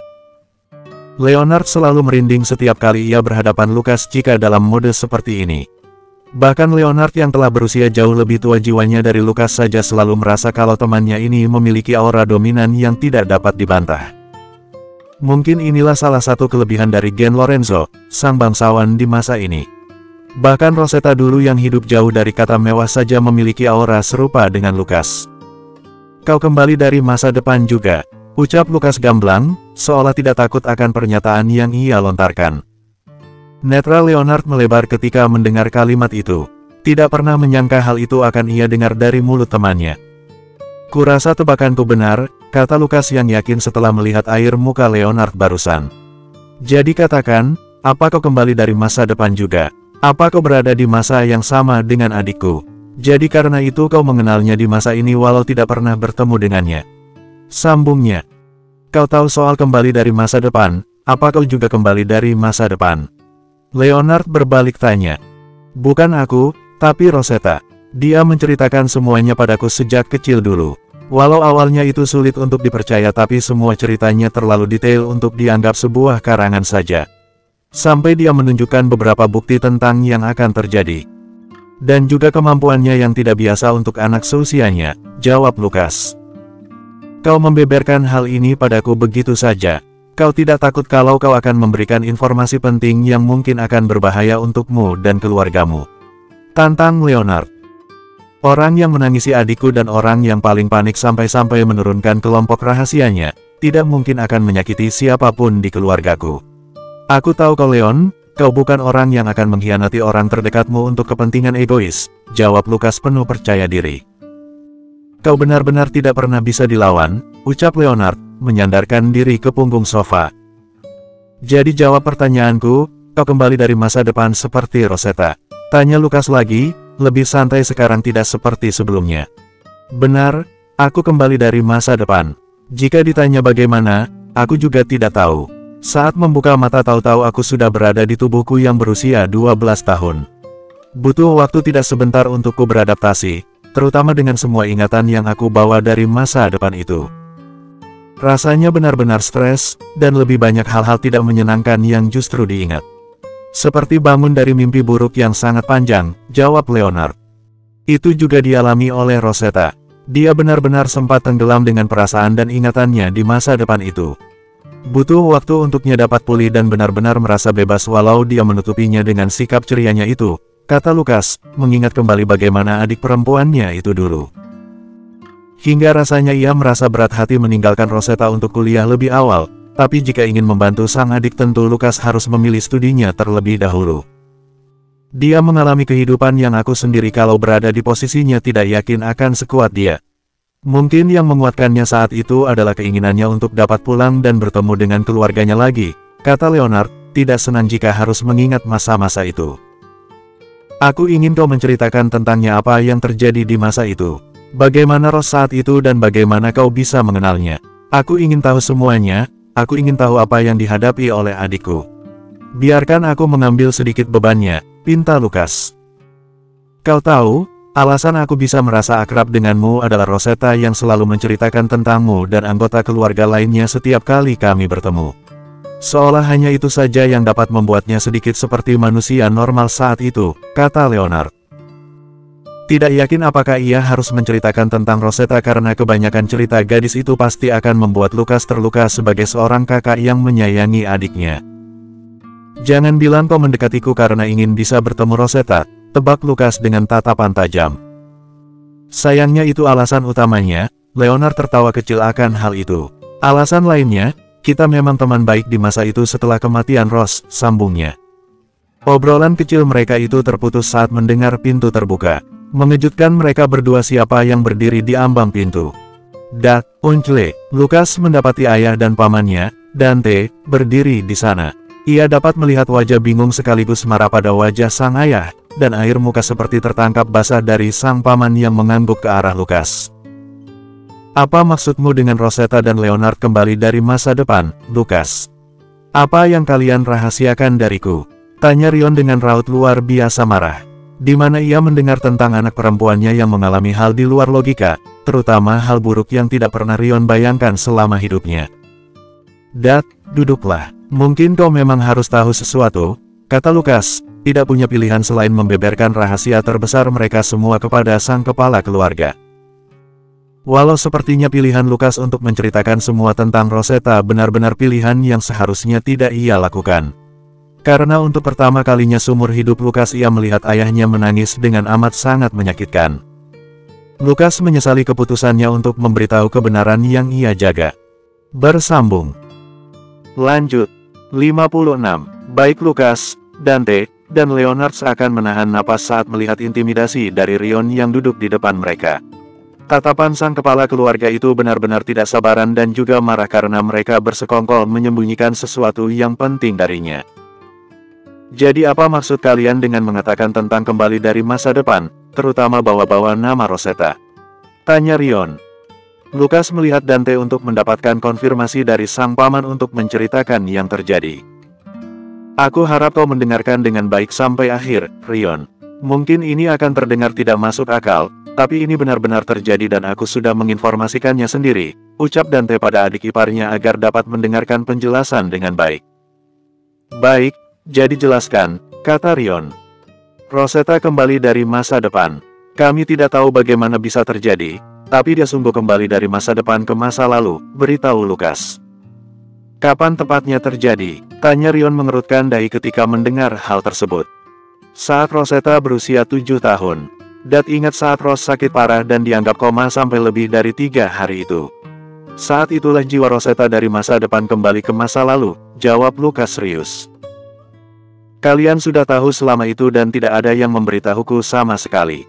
Speaker 1: Leonard selalu merinding setiap kali ia berhadapan Lucas jika dalam mode seperti ini. Bahkan Leonard yang telah berusia jauh lebih tua jiwanya dari Lucas saja selalu merasa kalau temannya ini memiliki aura dominan yang tidak dapat dibantah. Mungkin inilah salah satu kelebihan dari Gen Lorenzo, sang bangsawan di masa ini. Bahkan Rosetta dulu yang hidup jauh dari kata mewah saja memiliki aura serupa dengan Lukas. Kau kembali dari masa depan juga, ucap Lukas gamblang, seolah tidak takut akan pernyataan yang ia lontarkan. Netra Leonard melebar ketika mendengar kalimat itu. Tidak pernah menyangka hal itu akan ia dengar dari mulut temannya. Kurasa tebakanku benar, kata Lukas yang yakin setelah melihat air muka Leonard barusan. Jadi katakan, apa kau kembali dari masa depan juga? Apa kau berada di masa yang sama dengan adikku? Jadi karena itu kau mengenalnya di masa ini walau tidak pernah bertemu dengannya. Sambungnya. Kau tahu soal kembali dari masa depan, apa kau juga kembali dari masa depan? Leonard berbalik tanya. Bukan aku, tapi Rosetta. Dia menceritakan semuanya padaku sejak kecil dulu. Walau awalnya itu sulit untuk dipercaya tapi semua ceritanya terlalu detail untuk dianggap sebuah karangan saja. Sampai dia menunjukkan beberapa bukti tentang yang akan terjadi. Dan juga kemampuannya yang tidak biasa untuk anak seusianya, jawab Lukas. Kau membeberkan hal ini padaku begitu saja. Kau tidak takut kalau kau akan memberikan informasi penting yang mungkin akan berbahaya untukmu dan keluargamu? Tantang Leonard. Orang yang menangisi adikku dan orang yang paling panik sampai-sampai menurunkan kelompok rahasianya, tidak mungkin akan menyakiti siapapun di keluargaku. Aku tahu kau Leon, kau bukan orang yang akan mengkhianati orang terdekatmu untuk kepentingan egois, jawab Lukas penuh percaya diri. Kau benar-benar tidak pernah bisa dilawan, ucap Leonard, menyandarkan diri ke punggung sofa. Jadi jawab pertanyaanku, kau kembali dari masa depan seperti Rosetta? Tanya Lukas lagi, lebih santai sekarang tidak seperti sebelumnya. Benar, aku kembali dari masa depan. Jika ditanya bagaimana, aku juga tidak tahu. Saat membuka mata tahu-tahu aku sudah berada di tubuhku yang berusia 12 tahun. Butuh waktu tidak sebentar untukku beradaptasi, terutama dengan semua ingatan yang aku bawa dari masa depan itu. Rasanya benar-benar stres, dan lebih banyak hal-hal tidak menyenangkan yang justru diingat. Seperti bangun dari mimpi buruk yang sangat panjang, jawab Leonard. Itu juga dialami oleh Rosetta. Dia benar-benar sempat tenggelam dengan perasaan dan ingatannya di masa depan itu. Butuh waktu untuknya dapat pulih dan benar-benar merasa bebas walau dia menutupinya dengan sikap cerianya itu, kata Lukas, mengingat kembali bagaimana adik perempuannya itu dulu. Hingga rasanya ia merasa berat hati meninggalkan Rosetta untuk kuliah lebih awal. Tapi jika ingin membantu sang adik tentu Lukas harus memilih studinya terlebih dahulu. Dia mengalami kehidupan yang aku sendiri kalau berada di posisinya tidak yakin akan sekuat dia. Mungkin yang menguatkannya saat itu adalah keinginannya untuk dapat pulang dan bertemu dengan keluarganya lagi, kata Leonard, tidak senang jika harus mengingat masa-masa itu. Aku ingin kau menceritakan tentangnya apa yang terjadi di masa itu. Bagaimana Ros saat itu dan bagaimana kau bisa mengenalnya. Aku ingin tahu semuanya. Aku ingin tahu apa yang dihadapi oleh adikku. Biarkan aku mengambil sedikit bebannya, pinta Lukas. Kau tahu, alasan aku bisa merasa akrab denganmu adalah Rosetta yang selalu menceritakan tentangmu dan anggota keluarga lainnya setiap kali kami bertemu. Seolah hanya itu saja yang dapat membuatnya sedikit seperti manusia normal saat itu, kata Leonard. Tidak yakin apakah ia harus menceritakan tentang Rosetta karena kebanyakan cerita gadis itu pasti akan membuat Lukas terluka sebagai seorang kakak yang menyayangi adiknya. Jangan bilang kau mendekatiku karena ingin bisa bertemu Rosetta, tebak Lukas dengan tatapan tajam. Sayangnya itu alasan utamanya, Leonard tertawa kecil akan hal itu. Alasan lainnya, kita memang teman baik di masa itu setelah kematian Ros, sambungnya. Obrolan kecil mereka itu terputus saat mendengar pintu terbuka. Mengejutkan mereka berdua siapa yang berdiri di ambang pintu. Dat, Uncle, Lukas mendapati ayah dan pamannya, Dante, berdiri di sana. Ia dapat melihat wajah bingung sekaligus marah pada wajah sang ayah, dan air muka seperti tertangkap basah dari sang paman yang mengangguk ke arah Lukas. Apa maksudmu dengan Rosetta dan Leonard kembali dari masa depan, Lukas? Apa yang kalian rahasiakan dariku? Tanya Rion dengan raut luar biasa marah. Di mana ia mendengar tentang anak perempuannya yang mengalami hal di luar logika, terutama hal buruk yang tidak pernah Rion bayangkan selama hidupnya. Dat, duduklah. Mungkin kau memang harus tahu sesuatu, kata Lukas, tidak punya pilihan selain membeberkan rahasia terbesar mereka semua kepada sang kepala keluarga. Walau sepertinya pilihan Lukas untuk menceritakan semua tentang Rosetta benar-benar pilihan yang seharusnya tidak ia lakukan. Karena untuk pertama kalinya seumur hidup Lukas ia melihat ayahnya menangis dengan amat sangat menyakitkan. Lukas menyesali keputusannya untuk memberitahu kebenaran yang ia jaga. Bersambung. Lanjut. 56. Baik Lukas, Dante, dan Leonard seakan menahan napas saat melihat intimidasi dari Rion yang duduk di depan mereka. Tatapan sang kepala keluarga itu benar-benar tidak sabaran dan juga marah karena mereka bersekongkol menyembunyikan sesuatu yang penting darinya. Jadi apa maksud kalian dengan mengatakan tentang kembali dari masa depan, terutama bawa-bawa nama Rosetta? Tanya Rion. Lukas melihat Dante untuk mendapatkan konfirmasi dari sang paman untuk menceritakan yang terjadi. Aku harap kau mendengarkan dengan baik sampai akhir, Rion. Mungkin ini akan terdengar tidak masuk akal, tapi ini benar-benar terjadi dan aku sudah menginformasikannya sendiri, ucap Dante pada adik iparnya agar dapat mendengarkan penjelasan dengan baik. Baik, jadi jelaskan, kata Rion. Rosetta kembali dari masa depan. Kami tidak tahu bagaimana bisa terjadi, tapi dia sungguh kembali dari masa depan ke masa lalu, beritahu Lukas. Kapan tepatnya terjadi? Tanya Rion mengerutkan dahi ketika mendengar hal tersebut. Saat Rosetta berusia 7 tahun. Dad ingat saat Ros sakit parah dan dianggap koma sampai lebih dari 3 hari itu. Saat itulah jiwa Rosetta dari masa depan kembali ke masa lalu, jawab Lukas serius. Kalian sudah tahu selama itu dan tidak ada yang memberitahuku sama sekali.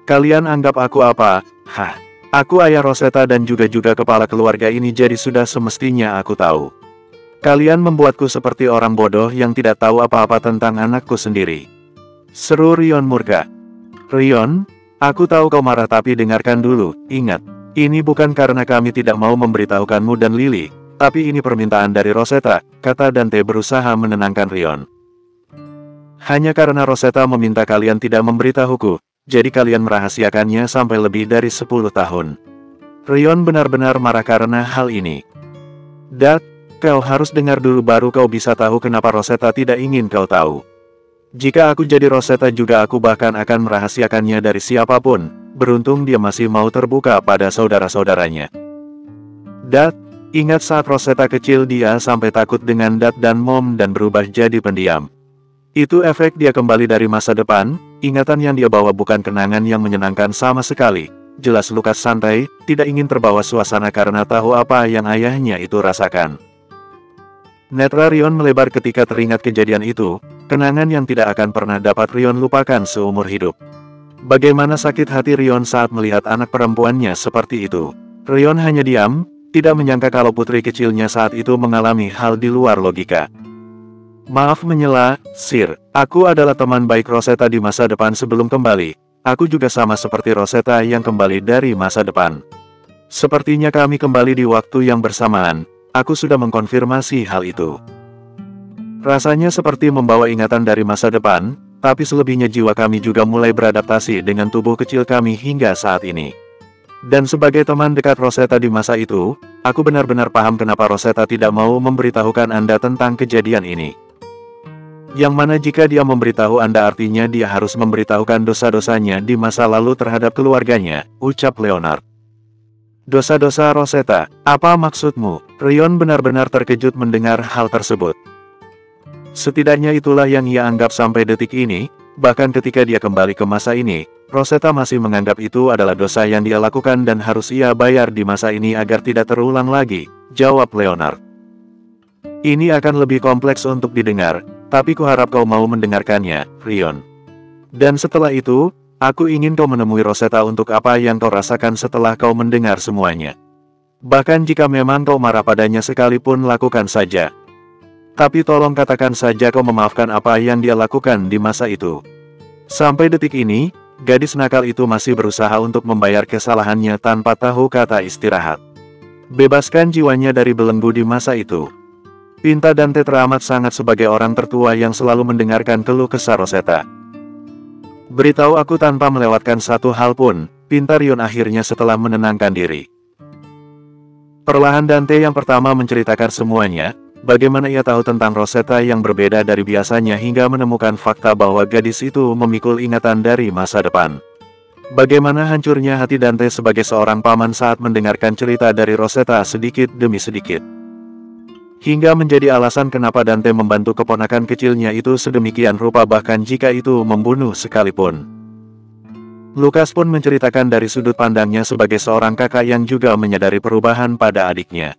Speaker 1: Kalian anggap aku apa? Hah? Aku ayah Rosetta dan juga kepala keluarga ini jadi sudah semestinya aku tahu. Kalian membuatku seperti orang bodoh yang tidak tahu apa-apa tentang anakku sendiri. Seru Rion murka. Rion, aku tahu kau marah tapi dengarkan dulu, ingat. Ini bukan karena kami tidak mau memberitahukanmu dan Lily, tapi ini permintaan dari Rosetta, kata Dante berusaha menenangkan Rion. Hanya karena Rosetta meminta kalian tidak memberitahuku, jadi kalian merahasiakannya sampai lebih dari 10 tahun. Rion benar-benar marah karena hal ini. Dad, kau harus dengar dulu baru kau bisa tahu kenapa Rosetta tidak ingin kau tahu. Jika aku jadi Rosetta juga aku bahkan akan merahasiakannya dari siapapun, beruntung dia masih mau terbuka pada saudara-saudaranya. Dad, ingat saat Rosetta kecil dia sampai takut dengan Dad dan Mom dan berubah jadi pendiam. Itu efek dia kembali dari masa depan, ingatan yang dia bawa bukan kenangan yang menyenangkan sama sekali. Jelas Lukas santai, tidak ingin terbawa suasana karena tahu apa yang ayahnya itu rasakan. Netra Rion melebar ketika teringat kejadian itu, kenangan yang tidak akan pernah dapat Rion lupakan seumur hidup. Bagaimana sakit hati Rion saat melihat anak perempuannya seperti itu. Rion hanya diam, tidak menyangka kalau putri kecilnya saat itu mengalami hal di luar logika. Maaf menyela, Sir, aku adalah teman baik Rosetta di masa depan sebelum kembali. Aku juga sama seperti Rosetta yang kembali dari masa depan. Sepertinya kami kembali di waktu yang bersamaan. Aku sudah mengkonfirmasi hal itu. Rasanya seperti membawa ingatan dari masa depan, tapi selebihnya jiwa kami juga mulai beradaptasi dengan tubuh kecil kami hingga saat ini. Dan sebagai teman dekat Rosetta di masa itu, aku benar-benar paham kenapa Rosetta tidak mau memberitahukan Anda tentang kejadian ini. Yang mana jika dia memberitahu Anda artinya dia harus memberitahukan dosa-dosanya di masa lalu terhadap keluarganya, ucap Leonard. Dosa-dosa Rosetta, apa maksudmu? Rion benar-benar terkejut mendengar hal tersebut. Setidaknya itulah yang ia anggap sampai detik ini, bahkan ketika dia kembali ke masa ini, Rosetta masih menganggap itu adalah dosa yang dia lakukan dan harus ia bayar di masa ini agar tidak terulang lagi, jawab Leonard. Ini akan lebih kompleks untuk didengar, tapi kuharap kau mau mendengarkannya, Rion. Dan setelah itu, aku ingin kau menemui Rosetta untuk apa yang kau rasakan setelah kau mendengar semuanya. Bahkan jika memang kau marah padanya sekalipun lakukan saja. Tapi tolong katakan saja kau memaafkan apa yang dia lakukan di masa itu. Sampai detik ini, gadis nakal itu masih berusaha untuk membayar kesalahannya tanpa tahu kata istirahat. Bebaskan jiwanya dari belenggu di masa itu. Pinta Dante teramat sangat sebagai orang tertua yang selalu mendengarkan keluh kesah Rosetta. Beritahu aku tanpa melewatkan satu hal pun, pinta Rion akhirnya setelah menenangkan diri. Perlahan Dante yang pertama menceritakan semuanya, bagaimana ia tahu tentang Rosetta yang berbeda dari biasanya hingga menemukan fakta bahwa gadis itu memikul ingatan dari masa depan. Bagaimana hancurnya hati Dante sebagai seorang paman saat mendengarkan cerita dari Rosetta sedikit demi sedikit. Hingga menjadi alasan kenapa Dante membantu keponakan kecilnya itu sedemikian rupa bahkan jika itu membunuh sekalipun. Lukas pun menceritakan dari sudut pandangnya sebagai seorang kakak yang juga menyadari perubahan pada adiknya.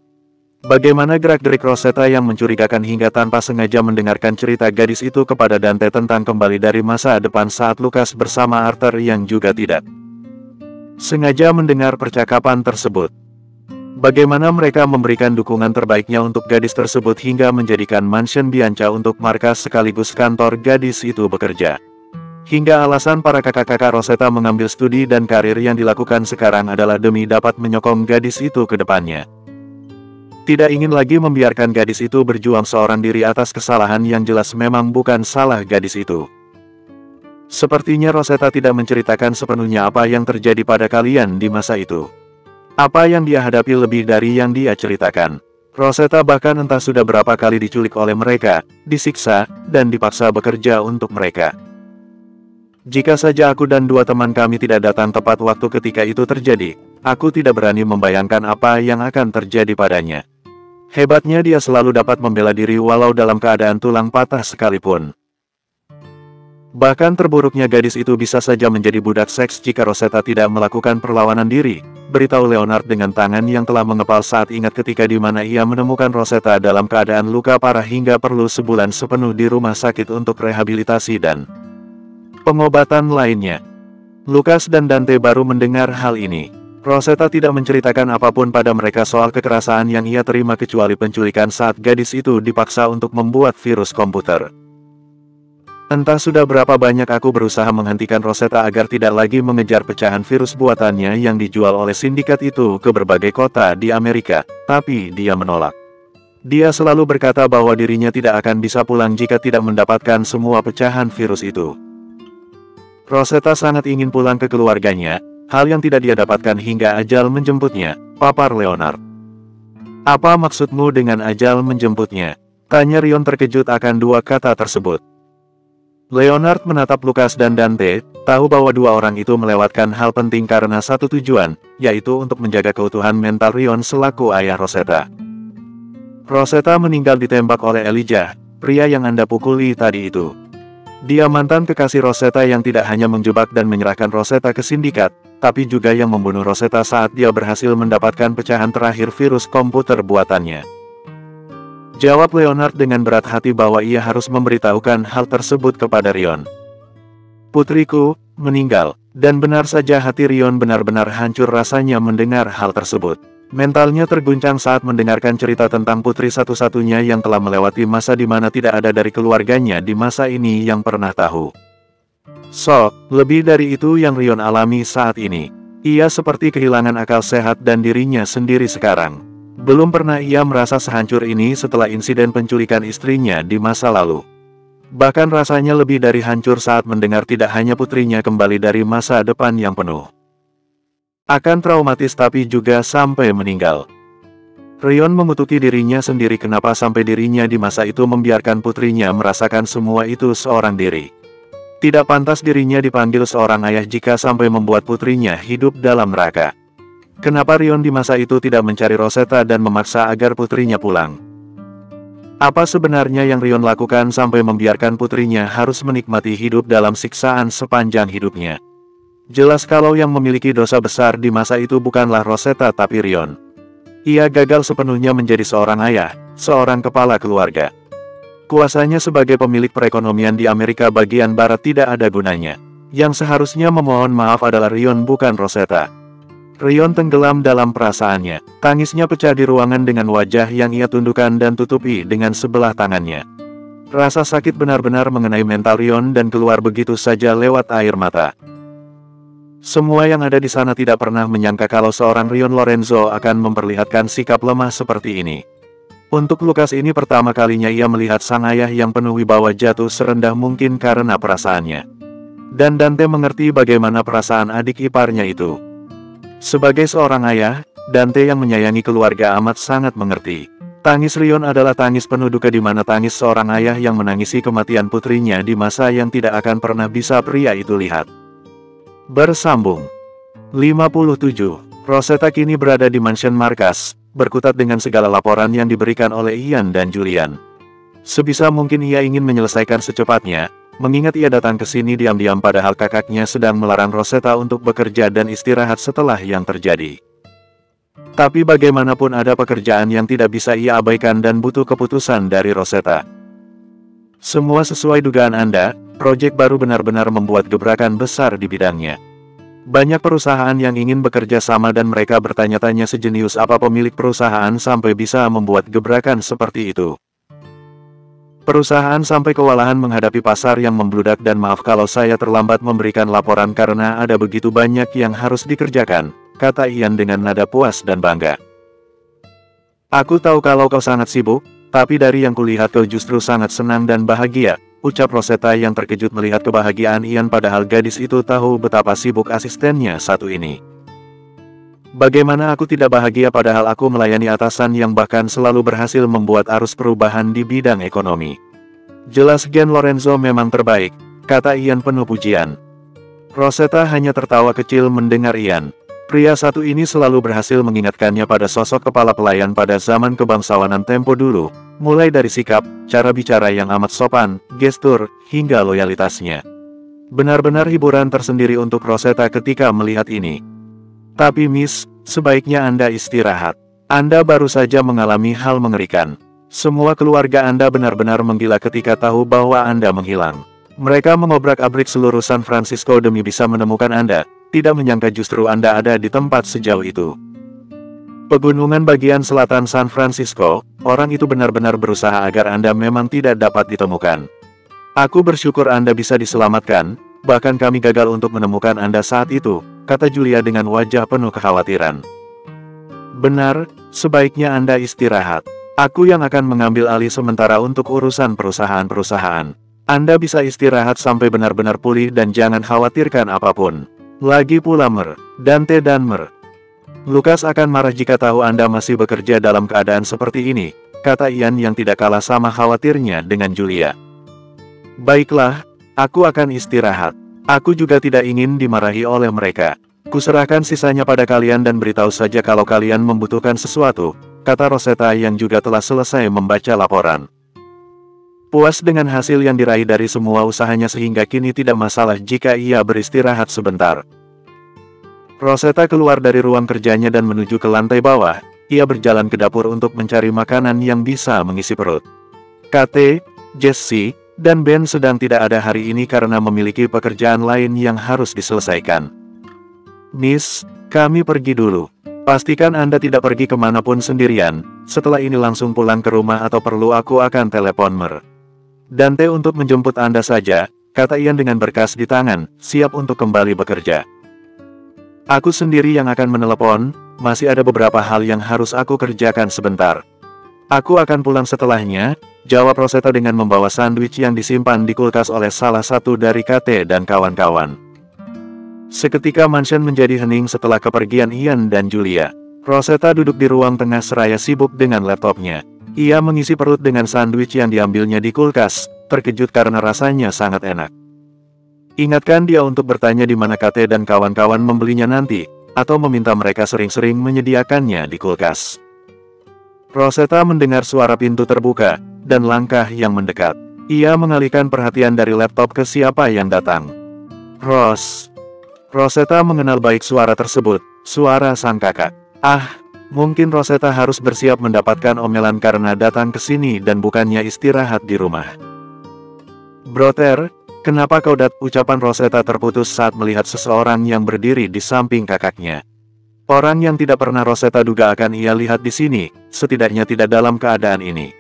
Speaker 1: Bagaimana gerak-gerik Rosetta yang mencurigakan hingga tanpa sengaja mendengarkan cerita gadis itu kepada Dante tentang kembali dari masa depan saat Lukas bersama Arthur yang juga tidak sengaja mendengar percakapan tersebut. Bagaimana mereka memberikan dukungan terbaiknya untuk gadis tersebut hingga menjadikan Mansion Bianca untuk markas sekaligus kantor gadis itu bekerja. Hingga alasan para kakak-kakak Rosetta mengambil studi dan karir yang dilakukan sekarang adalah demi dapat menyokong gadis itu ke depannya. Tidak ingin lagi membiarkan gadis itu berjuang seorang diri atas kesalahan yang jelas memang bukan salah gadis itu. Sepertinya Rosetta tidak menceritakan sepenuhnya apa yang terjadi pada kalian di masa itu. Apa yang dia hadapi lebih dari yang dia ceritakan. Rosetta bahkan entah sudah berapa kali diculik oleh mereka, disiksa, dan dipaksa bekerja untuk mereka. Jika saja aku dan dua teman kami tidak datang tepat waktu ketika itu terjadi, aku tidak berani membayangkan apa yang akan terjadi padanya. Hebatnya dia selalu dapat membela diri walau dalam keadaan tulang patah sekalipun. Bahkan terburuknya gadis itu bisa saja menjadi budak seks jika Rosetta tidak melakukan perlawanan diri, beritahu Leonard dengan tangan yang telah mengepal saat ingat ketika di mana ia menemukan Rosetta dalam keadaan luka parah hingga perlu sebulan sepenuh di rumah sakit untuk rehabilitasi dan pengobatan lainnya. Lukas dan Dante baru mendengar hal ini. Rosetta tidak menceritakan apapun pada mereka soal kekerasan yang ia terima kecuali penculikan saat gadis itu dipaksa untuk membuat virus komputer. Entah sudah berapa banyak aku berusaha menghentikan Rosetta agar tidak lagi mengejar pecahan virus buatannya yang dijual oleh sindikat itu ke berbagai kota di Amerika, tapi dia menolak. Dia selalu berkata bahwa dirinya tidak akan bisa pulang jika tidak mendapatkan semua pecahan virus itu. Rosetta sangat ingin pulang ke keluarganya, hal yang tidak dia dapatkan hingga ajal menjemputnya, papar Leonard. Apa maksudmu dengan ajal menjemputnya? Tanya Rion terkejut akan dua kata tersebut. Leonard menatap Lukas dan Dante, tahu bahwa dua orang itu melewatkan hal penting karena satu tujuan, yaitu untuk menjaga keutuhan mental Rion selaku ayah Rosetta. Rosetta meninggal ditembak oleh Elijah, pria yang Anda pukuli tadi itu. Dia mantan kekasih Rosetta yang tidak hanya menjebak dan menyerahkan Rosetta ke sindikat, tapi juga yang membunuh Rosetta saat dia berhasil mendapatkan pecahan terakhir virus komputer buatannya. Jawab Leonard dengan berat hati bahwa ia harus memberitahukan hal tersebut kepada Rion. Putriku, meninggal, dan benar saja hati Rion benar-benar hancur rasanya mendengar hal tersebut. Mentalnya terguncang saat mendengarkan cerita tentang putri satu-satunya yang telah melewati masa di mana tidak ada dari keluarganya di masa ini yang pernah tahu. Lebih dari itu yang Rion alami saat ini. Ia seperti kehilangan akal sehat dan dirinya sendiri sekarang. Belum pernah ia merasa sehancur ini setelah insiden penculikan istrinya di masa lalu. Bahkan rasanya lebih dari hancur saat mendengar tidak hanya putrinya kembali dari masa depan yang penuh akan traumatis tapi juga sampai meninggal. Rion mengutuki dirinya sendiri kenapa sampai dirinya di masa itu membiarkan putrinya merasakan semua itu seorang diri. Tidak pantas dirinya dipanggil seorang ayah jika sampai membuat putrinya hidup dalam neraka. Kenapa Rion di masa itu tidak mencari Rosetta dan memaksa agar putrinya pulang? Apa sebenarnya yang Rion lakukan sampai membiarkan putrinya harus menikmati hidup dalam siksaan sepanjang hidupnya? Jelas kalau yang memiliki dosa besar di masa itu bukanlah Rosetta tapi Rion. Ia gagal sepenuhnya menjadi seorang ayah, seorang kepala keluarga. Kuasanya sebagai pemilik perekonomian di Amerika bagian barat tidak ada gunanya. Yang seharusnya memohon maaf adalah Rion bukan Rosetta. Rion tenggelam dalam perasaannya. Tangisnya pecah di ruangan dengan wajah yang ia tundukkan dan tutupi dengan sebelah tangannya. Rasa sakit benar-benar mengenai mental Rion dan keluar begitu saja lewat air mata. Semua yang ada di sana tidak pernah menyangka kalau seorang Rion Lorenzo akan memperlihatkan sikap lemah seperti ini. Untuk Lukas ini pertama kalinya ia melihat sang ayah yang penuh wibawa jatuh serendah mungkin karena perasaannya. Dan Dante mengerti bagaimana perasaan adik iparnya itu. Sebagai seorang ayah, Dante yang menyayangi keluarga amat sangat mengerti. Tangis Rion adalah tangis penuh duka di mana tangis seorang ayah yang menangisi kematian putrinya di masa yang tidak akan pernah bisa pria itu lihat. Bersambung 57. Rosetta kini berada di mansion markas, berkutat dengan segala laporan yang diberikan oleh Ian dan Julian. Sebisa mungkin ia ingin menyelesaikan secepatnya, mengingat ia datang ke sini diam-diam padahal kakaknya sedang melarang Rosetta untuk bekerja dan istirahat setelah yang terjadi. Tapi bagaimanapun ada pekerjaan yang tidak bisa ia abaikan dan butuh keputusan dari Rosetta. Semua sesuai dugaan Anda, proyek baru benar-benar membuat gebrakan besar di bidangnya. Banyak perusahaan yang ingin bekerja sama dan mereka bertanya-tanya sejenius apa pemilik perusahaan sampai bisa membuat gebrakan seperti itu. Perusahaan sampai kewalahan menghadapi pasar yang membludak dan maaf kalau saya terlambat memberikan laporan karena ada begitu banyak yang harus dikerjakan, kata Ian dengan nada puas dan bangga. Aku tahu kalau kau sangat sibuk, tapi dari yang kulihat kau justru sangat senang dan bahagia, ucap Rosetta yang terkejut melihat kebahagiaan Ian padahal gadis itu tahu betapa sibuk asistennya satu ini. Bagaimana aku tidak bahagia padahal aku melayani atasan yang bahkan selalu berhasil membuat arus perubahan di bidang ekonomi. Jelas Gen Lorenzo memang terbaik, kata Ian penuh pujian. Rosetta hanya tertawa kecil mendengar Ian. Pria satu ini selalu berhasil mengingatkannya pada sosok kepala pelayan pada zaman kebangsawanan tempo dulu, mulai dari sikap, cara bicara yang amat sopan, gestur, hingga loyalitasnya. Benar-benar hiburan tersendiri untuk Rosetta ketika melihat ini. Tapi Miss, sebaiknya Anda istirahat. Anda baru saja mengalami hal mengerikan. Semua keluarga Anda benar-benar menggila ketika tahu bahwa Anda menghilang. Mereka mengobrak-abrik seluruh San Francisco demi bisa menemukan Anda. Tidak menyangka justru Anda ada di tempat sejauh itu. Pegunungan bagian selatan San Francisco, orang itu benar-benar berusaha agar Anda memang tidak dapat ditemukan. Aku bersyukur Anda bisa diselamatkan, bahkan kami gagal untuk menemukan Anda saat itu, kata Julia dengan wajah penuh kekhawatiran. Benar, sebaiknya Anda istirahat. Aku yang akan mengambil alih sementara untuk urusan perusahaan-perusahaan. Anda bisa istirahat sampai benar-benar pulih dan jangan khawatirkan apapun. Lagi pula Dante dan Lucas akan marah jika tahu Anda masih bekerja dalam keadaan seperti ini, kata Ian yang tidak kalah sama khawatirnya dengan Julia. Baiklah, aku akan istirahat. Aku juga tidak ingin dimarahi oleh mereka. Kuserahkan sisanya pada kalian dan beritahu saja kalau kalian membutuhkan sesuatu, kata Rosetta yang juga telah selesai membaca laporan. Puas dengan hasil yang diraih dari semua usahanya sehingga kini tidak masalah jika ia beristirahat sebentar. Rosetta keluar dari ruang kerjanya dan menuju ke lantai bawah. Ia berjalan ke dapur untuk mencari makanan yang bisa mengisi perut. Kate, Jesse, dan Ben sedang tidak ada hari ini karena memiliki pekerjaan lain yang harus diselesaikan. Miss, kami pergi dulu. Pastikan Anda tidak pergi kemanapun sendirian. Setelah ini langsung pulang ke rumah atau perlu aku akan telepon Dante untuk menjemput Anda saja, kata Ian dengan berkas di tangan, siap untuk kembali bekerja. Aku sendiri yang akan menelepon, masih ada beberapa hal yang harus aku kerjakan sebentar. Aku akan pulang setelahnya, jawab Rosetta dengan membawa sandwich yang disimpan di kulkas oleh salah satu dari Kate dan kawan-kawan. Seketika mansion menjadi hening setelah kepergian Ian dan Julia. Rosetta duduk di ruang tengah seraya sibuk dengan laptopnya. Ia mengisi perut dengan sandwich yang diambilnya di kulkas, terkejut karena rasanya sangat enak. Ingatkan dia untuk bertanya di mana Kate dan kawan-kawan membelinya nanti, atau meminta mereka sering-sering menyediakannya di kulkas. Rosetta mendengar suara pintu terbuka, dan langkah yang mendekat. Ia mengalihkan perhatian dari laptop ke siapa yang datang. Rosetta mengenal baik suara tersebut, suara sang kakak. Mungkin Rosetta harus bersiap mendapatkan omelan karena datang ke sini dan bukannya istirahat di rumah. Brother, kenapa kau ucapan Rosetta terputus saat melihat seseorang yang berdiri di samping kakaknya. Orang yang tidak pernah Rosetta duga akan ia lihat di sini, setidaknya tidak dalam keadaan ini.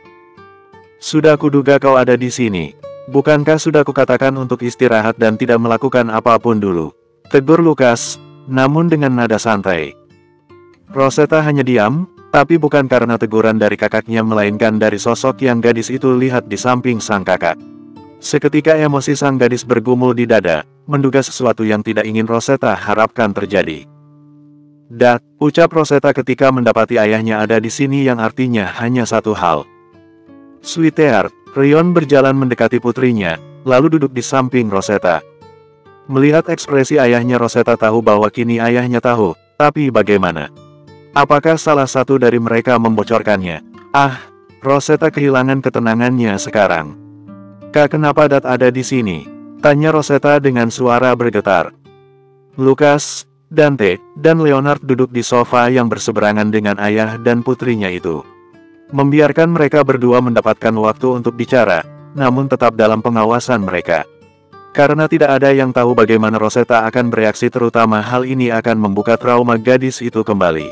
Speaker 1: Sudah kuduga kau ada di sini. Bukankah sudah kukatakan untuk istirahat dan tidak melakukan apapun dulu? Tegur Lucas, namun dengan nada santai. Rosetta hanya diam, tapi bukan karena teguran dari kakaknya melainkan dari sosok yang gadis itu lihat di samping sang kakak. Seketika emosi sang gadis bergumul di dada, menduga sesuatu yang tidak ingin Rosetta harapkan terjadi. Ucap Rosetta ketika mendapati ayahnya ada di sini yang artinya hanya satu hal. Sweetheart, Rion berjalan mendekati putrinya, lalu duduk di samping Rosetta. Melihat ekspresi ayahnya, Rosetta tahu bahwa kini ayahnya tahu, tapi bagaimana? Apakah salah satu dari mereka membocorkannya? Rosetta kehilangan ketenangannya sekarang. Kak, kenapa Dad ada di sini? Tanya Rosetta dengan suara bergetar. Lucas, Dante, dan Leonard duduk di sofa yang berseberangan dengan ayah dan putrinya itu. Membiarkan mereka berdua mendapatkan waktu untuk bicara, namun tetap dalam pengawasan mereka. Karena tidak ada yang tahu bagaimana Rosetta akan bereaksi, terutama hal ini akan membuka trauma gadis itu kembali.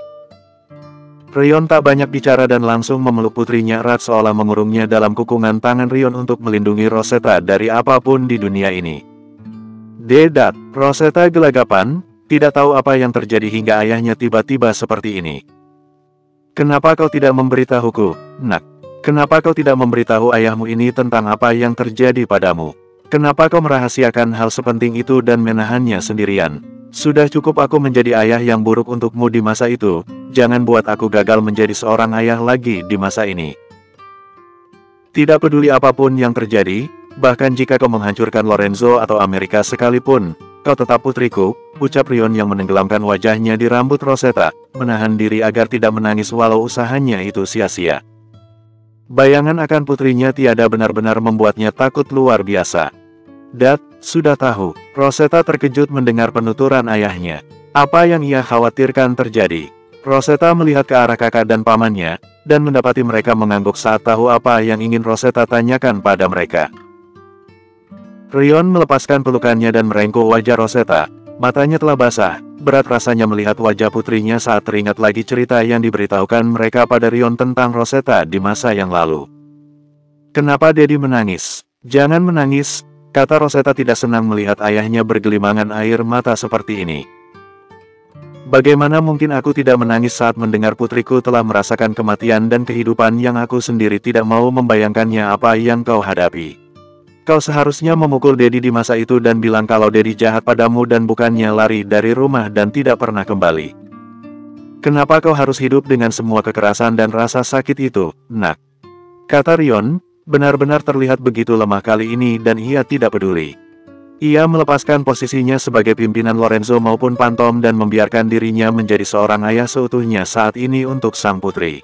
Speaker 1: Rion tak banyak bicara dan langsung memeluk putrinya erat seolah mengurungnya dalam kukungan tangan Rion untuk melindungi Rosetta dari apapun di dunia ini. Dad, Rosetta gelagapan, tidak tahu apa yang terjadi hingga ayahnya tiba-tiba seperti ini. Kenapa kau tidak memberitahuku, Nak? Kenapa kau tidak memberitahu ayahmu ini tentang apa yang terjadi padamu? Kenapa kau merahasiakan hal sepenting itu dan menahannya sendirian? Sudah cukup aku menjadi ayah yang buruk untukmu di masa itu, jangan buat aku gagal menjadi seorang ayah lagi di masa ini. Tidak peduli apapun yang terjadi, bahkan jika kau menghancurkan Lorenzo atau Amerika sekalipun, kau tetap putriku, ucap Rion yang menenggelamkan wajahnya di rambut Rosetta, menahan diri agar tidak menangis walau usahanya itu sia-sia. Bayangan akan putrinya tiada benar-benar membuatnya takut luar biasa. Dad, sudah tahu. Rosetta terkejut mendengar penuturan ayahnya. Apa yang ia khawatirkan terjadi? Rosetta melihat ke arah kakak dan pamannya, dan mendapati mereka mengangguk saat tahu apa yang ingin Rosetta tanyakan pada mereka. Rion melepaskan pelukannya dan merengkuh wajah Rosetta. Matanya telah basah, berat rasanya melihat wajah putrinya saat teringat lagi cerita yang diberitahukan mereka pada Rion tentang Rosetta di masa yang lalu. Kenapa Daddy menangis? Jangan menangis, kata Rosetta tidak senang melihat ayahnya bergelimangan air mata seperti ini. Bagaimana mungkin aku tidak menangis saat mendengar putriku telah merasakan kematian dan kehidupan yang aku sendiri tidak mau membayangkannya apa yang kau hadapi. Kau seharusnya memukul Daddy di masa itu dan bilang kalau Daddy jahat padamu dan bukannya lari dari rumah dan tidak pernah kembali. Kenapa kau harus hidup dengan semua kekerasan dan rasa sakit itu, Nak? Kata Rion, benar-benar terlihat begitu lemah kali ini dan ia tidak peduli. Ia melepaskan posisinya sebagai pimpinan Lorenzo maupun Pantom dan membiarkan dirinya menjadi seorang ayah seutuhnya saat ini untuk sang putri.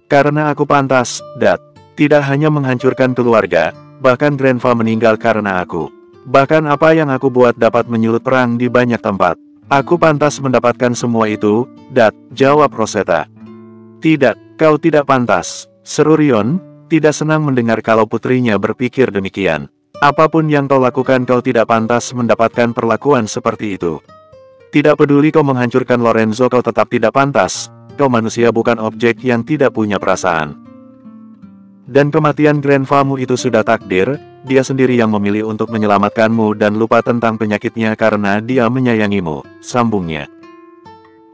Speaker 1: Karena aku pantas, Dad. Tidak hanya menghancurkan keluarga, bahkan Grandpa meninggal karena aku. Bahkan apa yang aku buat dapat menyulut perang di banyak tempat. Aku pantas mendapatkan semua itu, Dad, jawab Rosetta. Tidak, kau tidak pantas, seru Rion, tidak senang mendengar kalau putrinya berpikir demikian. Apapun yang kau lakukan kau tidak pantas mendapatkan perlakuan seperti itu. Tidak peduli kau menghancurkan Lorenzo kau tetap tidak pantas, kau manusia bukan objek yang tidak punya perasaan. Dan kematian grandpamu itu sudah takdir, dia sendiri yang memilih untuk menyelamatkanmu dan lupa tentang penyakitnya karena dia menyayangimu, sambungnya.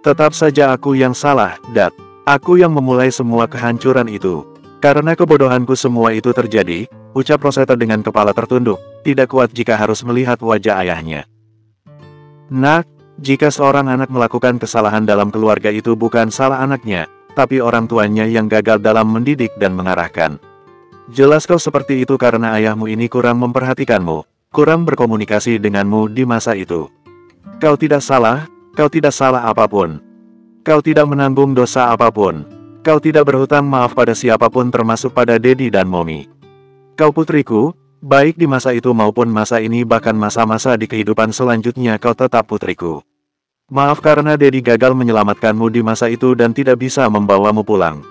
Speaker 1: Tetap saja aku yang salah, Dad. Aku yang memulai semua kehancuran itu. Karena kebodohanku semua itu terjadi, ucap Rosetta dengan kepala tertunduk, tidak kuat jika harus melihat wajah ayahnya. Nak, jika seorang anak melakukan kesalahan dalam keluarga itu bukan salah anaknya, tapi orang tuanya yang gagal dalam mendidik dan mengarahkan. Jelas kau seperti itu karena ayahmu ini kurang memperhatikanmu, kurang berkomunikasi denganmu di masa itu. Kau tidak salah apapun. Kau tidak menanggung dosa apapun. Kau tidak berhutang maaf pada siapapun termasuk pada Daddy dan Mommy. Kau putriku, baik di masa itu maupun masa ini bahkan masa-masa di kehidupan selanjutnya kau tetap putriku. Maaf karena Daddy gagal menyelamatkanmu di masa itu dan tidak bisa membawamu pulang.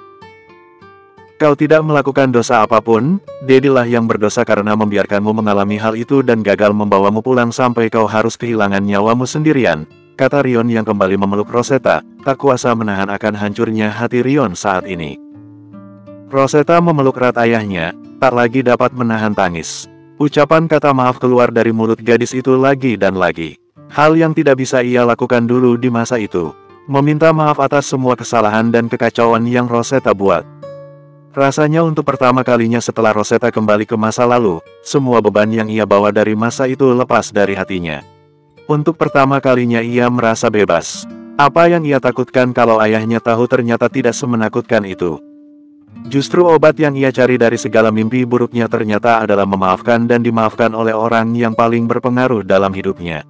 Speaker 1: Kau tidak melakukan dosa apapun, Daddy lah yang berdosa karena membiarkanmu mengalami hal itu dan gagal membawamu pulang sampai kau harus kehilangan nyawamu sendirian, kata Rion yang kembali memeluk Rosetta, tak kuasa menahan akan hancurnya hati Rion saat ini. Rosetta memeluk erat ayahnya, tak lagi dapat menahan tangis. Ucapan kata maaf keluar dari mulut gadis itu lagi dan lagi. Hal yang tidak bisa ia lakukan dulu di masa itu. Meminta maaf atas semua kesalahan dan kekacauan yang Rosetta buat. Rasanya untuk pertama kalinya setelah Rosetta kembali ke masa lalu, semua beban yang ia bawa dari masa itu lepas dari hatinya. Untuk pertama kalinya ia merasa bebas. Apa yang ia takutkan kalau ayahnya tahu ternyata tidak semenakutkan itu. Justru obat yang ia cari dari segala mimpi buruknya ternyata adalah memaafkan dan dimaafkan oleh orang yang paling berpengaruh dalam hidupnya.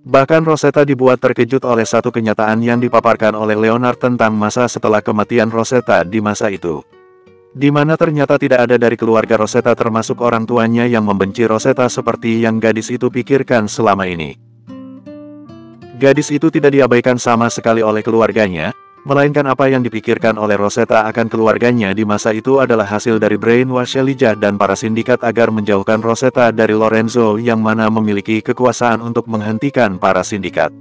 Speaker 1: Bahkan Rosetta dibuat terkejut oleh satu kenyataan yang dipaparkan oleh Leonard tentang masa setelah kematian Rosetta di masa itu. Di mana ternyata tidak ada dari keluarga Rosetta termasuk orang tuanya yang membenci Rosetta seperti yang gadis itu pikirkan selama ini. Gadis itu tidak diabaikan sama sekali oleh keluarganya, melainkan apa yang dipikirkan oleh Rosetta akan keluarganya di masa itu adalah hasil dari brainwash Elijah dan para sindikat agar menjauhkan Rosetta dari Lorenzo yang mana memiliki kekuasaan untuk menghentikan para sindikat.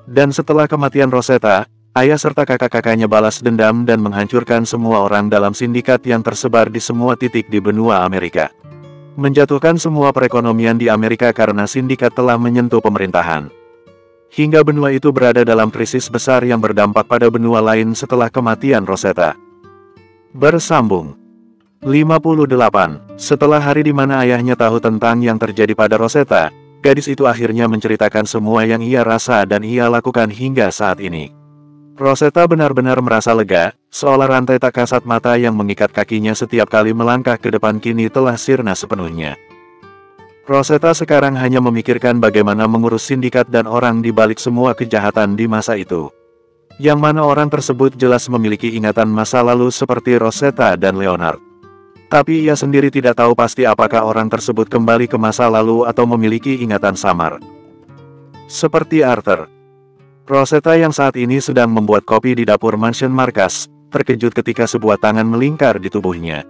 Speaker 1: Dan setelah kematian Rosetta, ayah serta kakak-kakaknya balas dendam dan menghancurkan semua orang dalam sindikat yang tersebar di semua titik di benua Amerika. Menjatuhkan semua perekonomian di Amerika karena sindikat telah menyentuh pemerintahan. Hingga benua itu berada dalam krisis besar yang berdampak pada benua lain setelah kematian Rosetta. Bersambung 58. Setelah hari di mana ayahnya tahu tentang yang terjadi pada Rosetta, gadis itu akhirnya menceritakan semua yang ia rasa dan ia lakukan hingga saat ini. Rosetta benar-benar merasa lega, seolah rantai tak kasat mata yang mengikat kakinya setiap kali melangkah ke depan kini telah sirna sepenuhnya. Rosetta sekarang hanya memikirkan bagaimana mengurus sindikat dan orang di balik semua kejahatan di masa itu. Yang mana orang tersebut jelas memiliki ingatan masa lalu seperti Rosetta dan Leonard. Tapi ia sendiri tidak tahu pasti apakah orang tersebut kembali ke masa lalu atau memiliki ingatan samar. Seperti Arthur. Rosetta yang saat ini sedang membuat kopi di dapur mansion markas, terkejut ketika sebuah tangan melingkar di tubuhnya.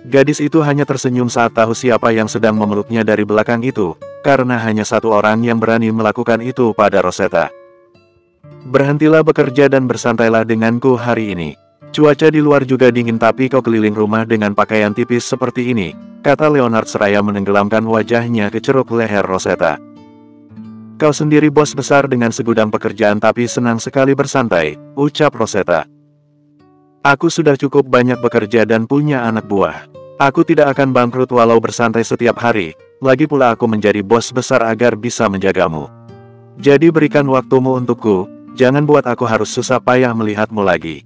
Speaker 1: Gadis itu hanya tersenyum saat tahu siapa yang sedang memeluknya dari belakang itu, karena hanya satu orang yang berani melakukan itu pada Rosetta. Berhentilah bekerja dan bersantailah denganku hari ini. Cuaca di luar juga dingin tapi kau keliling rumah dengan pakaian tipis seperti ini, kata Leonard seraya menenggelamkan wajahnya ke ceruk leher Rosetta. Kau sendiri bos besar dengan segudang pekerjaan tapi senang sekali bersantai, ucap Rosetta. Aku sudah cukup banyak bekerja dan punya anak buah. Aku tidak akan bangkrut walau bersantai setiap hari, lagi pula aku menjadi bos besar agar bisa menjagamu. Jadi berikan waktumu untukku, jangan buat aku harus susah payah melihatmu lagi.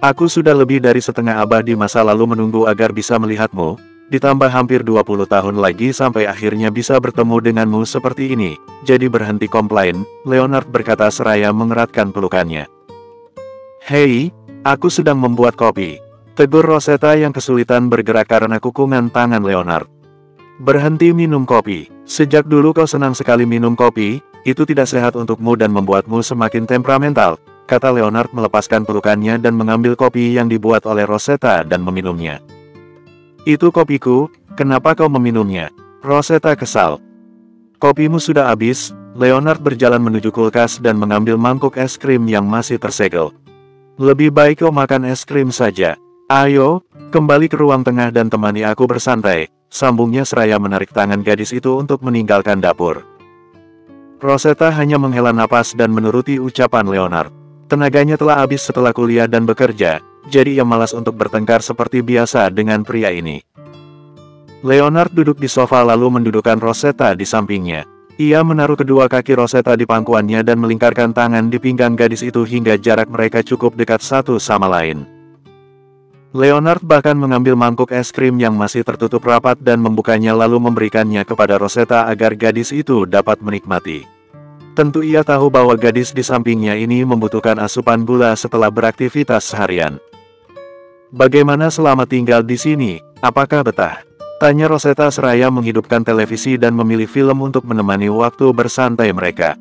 Speaker 1: Aku sudah lebih dari setengah abad di masa lalu menunggu agar bisa melihatmu, ditambah hampir 20 tahun lagi sampai akhirnya bisa bertemu denganmu seperti ini, jadi berhenti komplain, Leonard berkata seraya mengeratkan pelukannya. Hei, aku sedang membuat kopi. Tegur Rosetta yang kesulitan bergerak karena kukungan tangan Leonard. Berhenti minum kopi. Sejak dulu kau senang sekali minum kopi, itu tidak sehat untukmu dan membuatmu semakin temperamental, kata Leonard melepaskan pelukannya dan mengambil kopi yang dibuat oleh Rosetta dan meminumnya. Itu kopiku, kenapa kau meminumnya? Rosetta kesal. Kopimu sudah habis, Leonard berjalan menuju kulkas dan mengambil mangkuk es krim yang masih tersegel. Lebih baik kau makan es krim saja. Ayo, kembali ke ruang tengah dan temani aku bersantai, sambungnya seraya menarik tangan gadis itu untuk meninggalkan dapur. Rosetta hanya menghela napas dan menuruti ucapan Leonard. Tenaganya telah habis setelah kuliah dan bekerja, jadi ia malas untuk bertengkar seperti biasa dengan pria ini. Leonard duduk di sofa lalu mendudukkan Rosetta di sampingnya. Ia menaruh kedua kaki Rosetta di pangkuannya dan melingkarkan tangan di pinggang gadis itu hingga jarak mereka cukup dekat satu sama lain. Leonard bahkan mengambil mangkuk es krim yang masih tertutup rapat dan membukanya lalu memberikannya kepada Rosetta agar gadis itu dapat menikmati. Tentu ia tahu bahwa gadis di sampingnya ini membutuhkan asupan gula setelah beraktivitas seharian. Bagaimana selama tinggal di sini, apakah betah? Tanya Rosetta seraya menghidupkan televisi dan memilih film untuk menemani waktu bersantai mereka.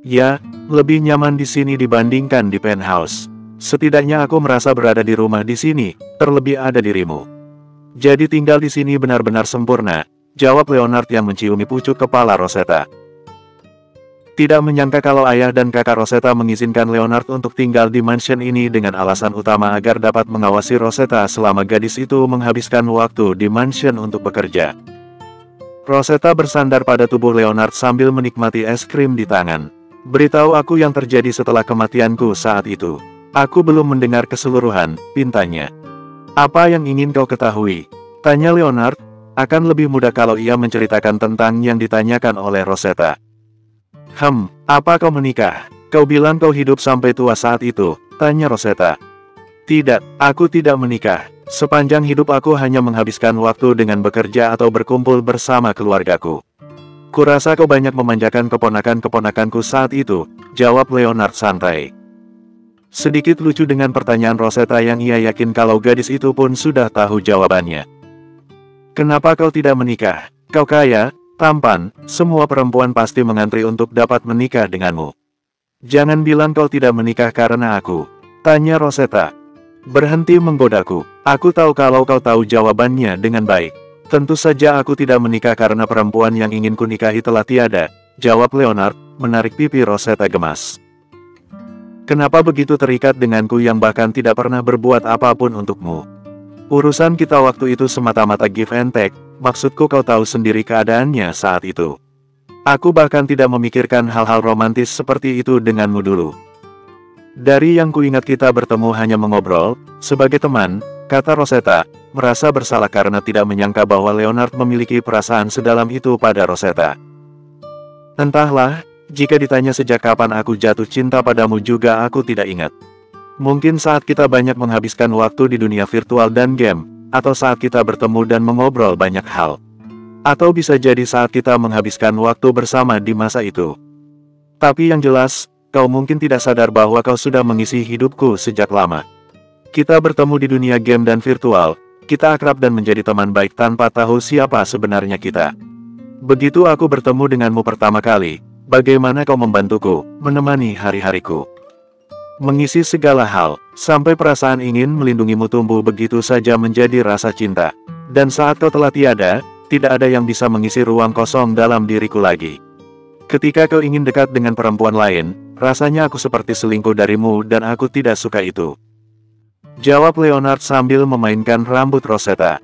Speaker 1: Ya, lebih nyaman di sini dibandingkan di penthouse. Setidaknya aku merasa berada di rumah di sini, terlebih ada dirimu. Jadi tinggal di sini benar-benar sempurna, jawab Leonard yang menciumi pucuk kepala Rosetta. Tidak menyangka kalau ayah dan kakak Rosetta mengizinkan Leonard untuk tinggal di mansion ini dengan alasan utama agar dapat mengawasi Rosetta selama gadis itu menghabiskan waktu di mansion untuk bekerja. Rosetta bersandar pada tubuh Leonard sambil menikmati es krim di tangan. Beritahu aku yang terjadi setelah kematianku saat itu. Aku belum mendengar keseluruhan, pintanya. Apa yang ingin kau ketahui? Tanya Leonard, akan lebih mudah kalau ia menceritakan tentang yang ditanyakan oleh Rosetta. Apa kau menikah? Kau bilang kau hidup sampai tua saat itu, tanya Rosetta. Tidak, aku tidak menikah. Sepanjang hidup aku hanya menghabiskan waktu dengan bekerja atau berkumpul bersama keluargaku. Kurasa kau banyak memanjakan keponakan-keponakanku saat itu, jawab Leonard santai. Sedikit lucu dengan pertanyaan Rosetta yang ia yakin kalau gadis itu pun sudah tahu jawabannya. Kenapa kau tidak menikah? Kau kaya, tampan, semua perempuan pasti mengantri untuk dapat menikah denganmu. Jangan bilang kau tidak menikah karena aku, tanya Rosetta. Berhenti menggodaku, aku tahu kalau kau tahu jawabannya dengan baik. Tentu saja aku tidak menikah karena perempuan yang ingin kunikahi telah tiada, jawab Leonard, menarik pipi Rosetta gemas. Kenapa begitu terikat denganku yang bahkan tidak pernah berbuat apapun untukmu? Urusan kita waktu itu semata-mata give and take, maksudku kau tahu sendiri keadaannya saat itu. Aku bahkan tidak memikirkan hal-hal romantis seperti itu denganmu dulu. Dari yang kuingat kita bertemu hanya mengobrol, sebagai teman, kata Rosetta, merasa bersalah karena tidak menyangka bahwa Leonard memiliki perasaan sedalam itu pada Rosetta. Entahlah, jika ditanya sejak kapan aku jatuh cinta padamu juga aku tidak ingat. Mungkin saat kita banyak menghabiskan waktu di dunia virtual dan game, atau saat kita bertemu dan mengobrol banyak hal. Atau bisa jadi saat kita menghabiskan waktu bersama di masa itu. Tapi yang jelas, kau mungkin tidak sadar bahwa kau sudah mengisi hidupku sejak lama. Kita bertemu di dunia game dan virtual, kita akrab dan menjadi teman baik tanpa tahu siapa sebenarnya kita. Begitu aku bertemu denganmu pertama kali, bagaimana kau membantuku, menemani hari-hariku. Mengisi segala hal, sampai perasaan ingin melindungimu tumbuh begitu saja menjadi rasa cinta. Dan saat kau telah tiada, tidak ada yang bisa mengisi ruang kosong dalam diriku lagi. Ketika kau ingin dekat dengan perempuan lain, rasanya aku seperti selingkuh darimu dan aku tidak suka itu. Jawab Leonard sambil memainkan rambut Rosetta.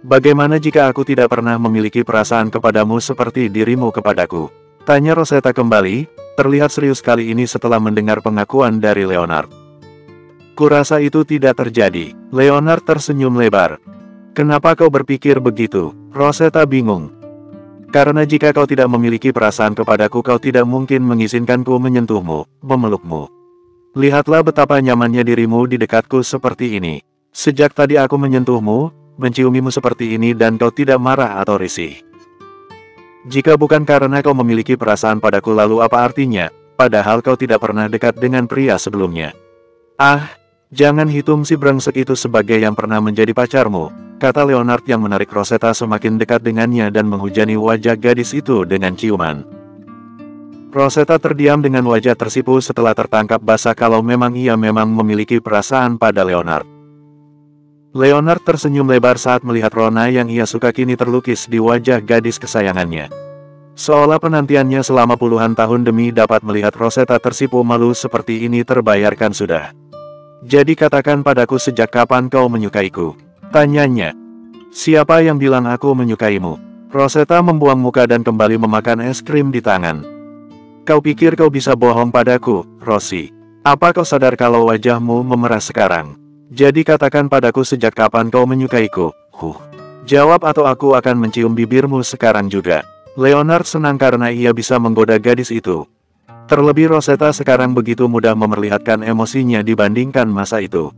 Speaker 1: Bagaimana jika aku tidak pernah memiliki perasaan kepadamu seperti dirimu kepadaku? Tanya Rosetta kembali, terlihat serius kali ini setelah mendengar pengakuan dari Leonard. Kurasa itu tidak terjadi. Leonard tersenyum lebar. Kenapa kau berpikir begitu? Rosetta bingung. Karena jika kau tidak memiliki perasaan kepadaku kau tidak mungkin mengizinkanku menyentuhmu, memelukmu. Lihatlah betapa nyamannya dirimu di dekatku seperti ini. Sejak tadi aku menyentuhmu, menciumimu seperti ini dan kau tidak marah atau risih. Jika bukan karena kau memiliki perasaan padaku lalu apa artinya, padahal kau tidak pernah dekat dengan pria sebelumnya. Ah, jangan hitung si brengsek itu sebagai yang pernah menjadi pacarmu, kata Leonard yang menarik Rosetta semakin dekat dengannya dan menghujani wajah gadis itu dengan ciuman. Rosetta terdiam dengan wajah tersipu setelah tertangkap basah kalau memang ia memang memiliki perasaan pada Leonard. Leonard tersenyum lebar saat melihat Rona yang ia suka kini terlukis di wajah gadis kesayangannya. Seolah penantiannya selama puluhan tahun demi dapat melihat Rosetta tersipu malu seperti ini terbayarkan sudah. Jadi katakan padaku sejak kapan kau menyukaiku? Tanyanya. Siapa yang bilang aku menyukaimu? Rosetta membuang muka dan kembali memakan es krim di tangan. Kau pikir kau bisa bohong padaku, Rosie? Apa kau sadar kalau wajahmu memerah sekarang? Jadi katakan padaku sejak kapan kau menyukaiku? Jawab atau aku akan mencium bibirmu sekarang juga. Leonard senang karena ia bisa menggoda gadis itu. Terlebih Rosetta sekarang begitu mudah memperlihatkan emosinya dibandingkan masa itu.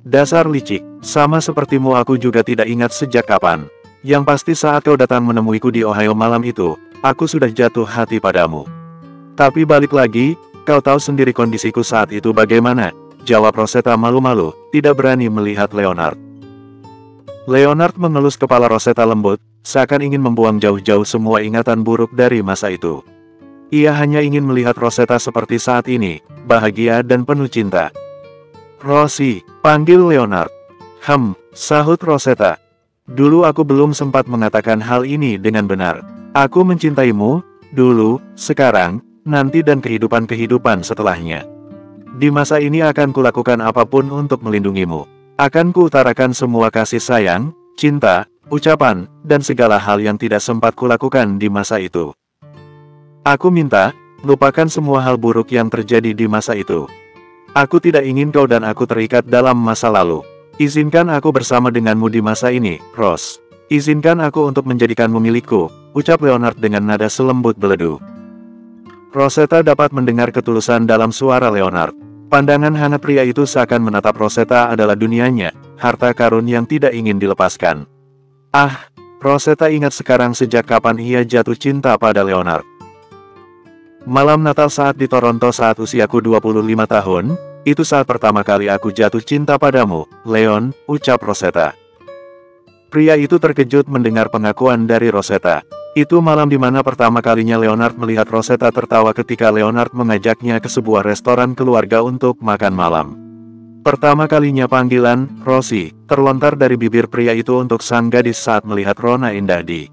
Speaker 1: Dasar licik, sama sepertimu aku juga tidak ingat sejak kapan. Yang pasti saat kau datang menemuiku di Ohio malam itu, aku sudah jatuh hati padamu. Tapi balik lagi, kau tahu sendiri kondisiku saat itu bagaimana? Jawab Rosetta malu-malu, tidak berani melihat Leonard. Leonard mengelus kepala Rosetta lembut, seakan ingin membuang jauh-jauh semua ingatan buruk dari masa itu. Ia hanya ingin melihat Rosetta seperti saat ini, bahagia dan penuh cinta. Rosie, panggil Leonard. Sahut Rosetta. Dulu aku belum sempat mengatakan hal ini dengan benar. Aku mencintaimu, dulu, sekarang, nanti dan kehidupan-kehidupan setelahnya. Di masa ini akan kulakukan apapun untuk melindungimu. Akan kuutarakan semua kasih sayang, cinta, ucapan, dan segala hal yang tidak sempat kulakukan di masa itu. Aku minta, lupakan semua hal buruk yang terjadi di masa itu. Aku tidak ingin kau dan aku terikat dalam masa lalu. Izinkan aku bersama denganmu di masa ini, Rose. Izinkan aku untuk menjadikanmu milikku, ucap Leonard dengan nada selembut beledu. Rosetta dapat mendengar ketulusan dalam suara Leonard. Pandangan hangat pria itu seakan menatap Rosetta adalah dunianya, harta karun yang tidak ingin dilepaskan. Ah, Rosetta ingat sekarang sejak kapan ia jatuh cinta pada Leonard. Malam Natal saat di Toronto saat usiaku 25 tahun, itu saat pertama kali aku jatuh cinta padamu, Leon, ucap Rosetta. Pria itu terkejut mendengar pengakuan dari Rosetta. Itu malam di mana pertama kalinya Leonard melihat Rosetta tertawa ketika Leonard mengajaknya ke sebuah restoran keluarga untuk makan malam. Pertama kalinya panggilan, Rosie, terlontar dari bibir pria itu untuk sang gadis saat melihat rona indah di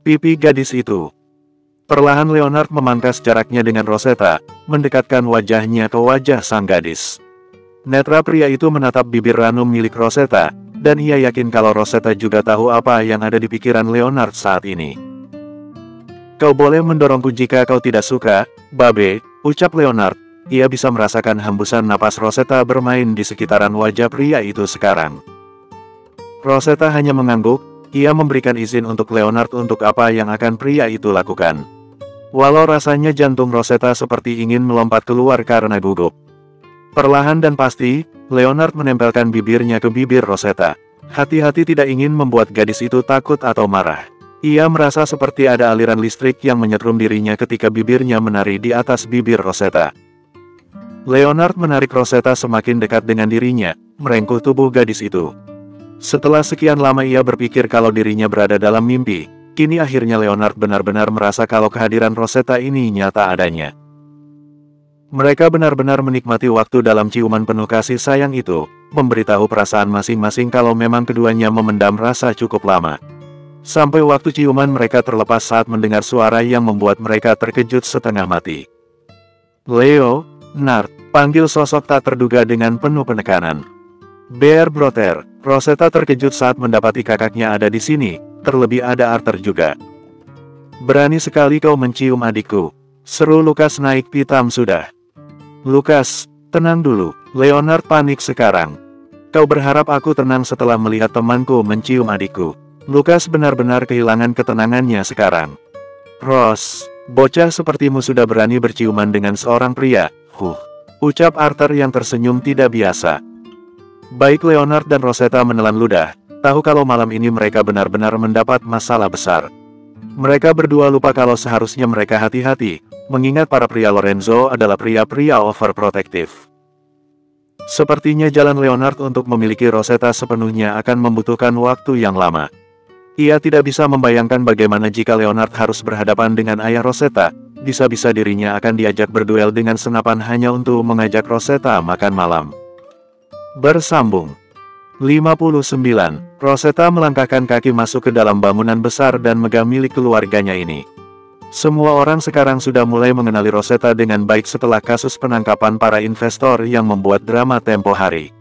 Speaker 1: pipi gadis itu. Perlahan Leonard memangkas jaraknya dengan Rosetta, mendekatkan wajahnya ke wajah sang gadis. Netra pria itu menatap bibir ranum milik Rosetta, dan ia yakin kalau Rosetta juga tahu apa yang ada di pikiran Leonard saat ini. Kau boleh mendorongku jika kau tidak suka, Babe, ucap Leonard. Ia bisa merasakan hembusan napas Rosetta bermain di sekitaran wajah pria itu sekarang. Rosetta hanya mengangguk, ia memberikan izin untuk Leonard untuk apa yang akan pria itu lakukan. Walau rasanya jantung Rosetta seperti ingin melompat keluar karena gugup. Perlahan dan pasti, Leonard menempelkan bibirnya ke bibir Rosetta. Hati-hati tidak ingin membuat gadis itu takut atau marah. Ia merasa seperti ada aliran listrik yang menyetrum dirinya ketika bibirnya menari di atas bibir Rosetta. Leonard menarik Rosetta semakin dekat dengan dirinya, merengkuh tubuh gadis itu. Setelah sekian lama ia berpikir kalau dirinya berada dalam mimpi, kini akhirnya Leonard benar-benar merasa kalau kehadiran Rosetta ini nyata adanya. Mereka benar-benar menikmati waktu dalam ciuman penuh kasih sayang itu, memberitahu perasaan masing-masing kalau memang keduanya memendam rasa cukup lama. Sampai waktu ciuman mereka terlepas saat mendengar suara yang membuat mereka terkejut setengah mati. Leo, Nard, panggil sosok tak terduga dengan penuh penekanan. Bear Brother, Rosetta terkejut saat mendapati kakaknya ada di sini, terlebih ada Arthur juga. Berani sekali kau mencium adikku, seru Lukas naik pitam sudah. Lukas, tenang dulu, Leonard panik sekarang. Kau berharap aku tenang setelah melihat temanku mencium adikku. Lukas benar-benar kehilangan ketenangannya sekarang. Ross, bocah sepertimu sudah berani berciuman dengan seorang pria, ucap Arthur yang tersenyum tidak biasa. Baik Leonard dan Rosetta menelan ludah, tahu kalau malam ini mereka benar-benar mendapat masalah besar. Mereka berdua lupa kalau seharusnya mereka hati-hati, mengingat para pria Lorenzo adalah pria-pria overprotective. Sepertinya jalan Leonard untuk memiliki Rosetta sepenuhnya akan membutuhkan waktu yang lama. Ia tidak bisa membayangkan bagaimana jika Leonard harus berhadapan dengan ayah Rosetta, bisa-bisa dirinya akan diajak berduel dengan senapan hanya untuk mengajak Rosetta makan malam. Bersambung 59. Rosetta melangkahkan kaki masuk ke dalam bangunan besar dan megah milik keluarganya ini. Semua orang sekarang sudah mulai mengenali Rosetta dengan baik setelah kasus penangkapan para investor yang membuat drama tempo hari.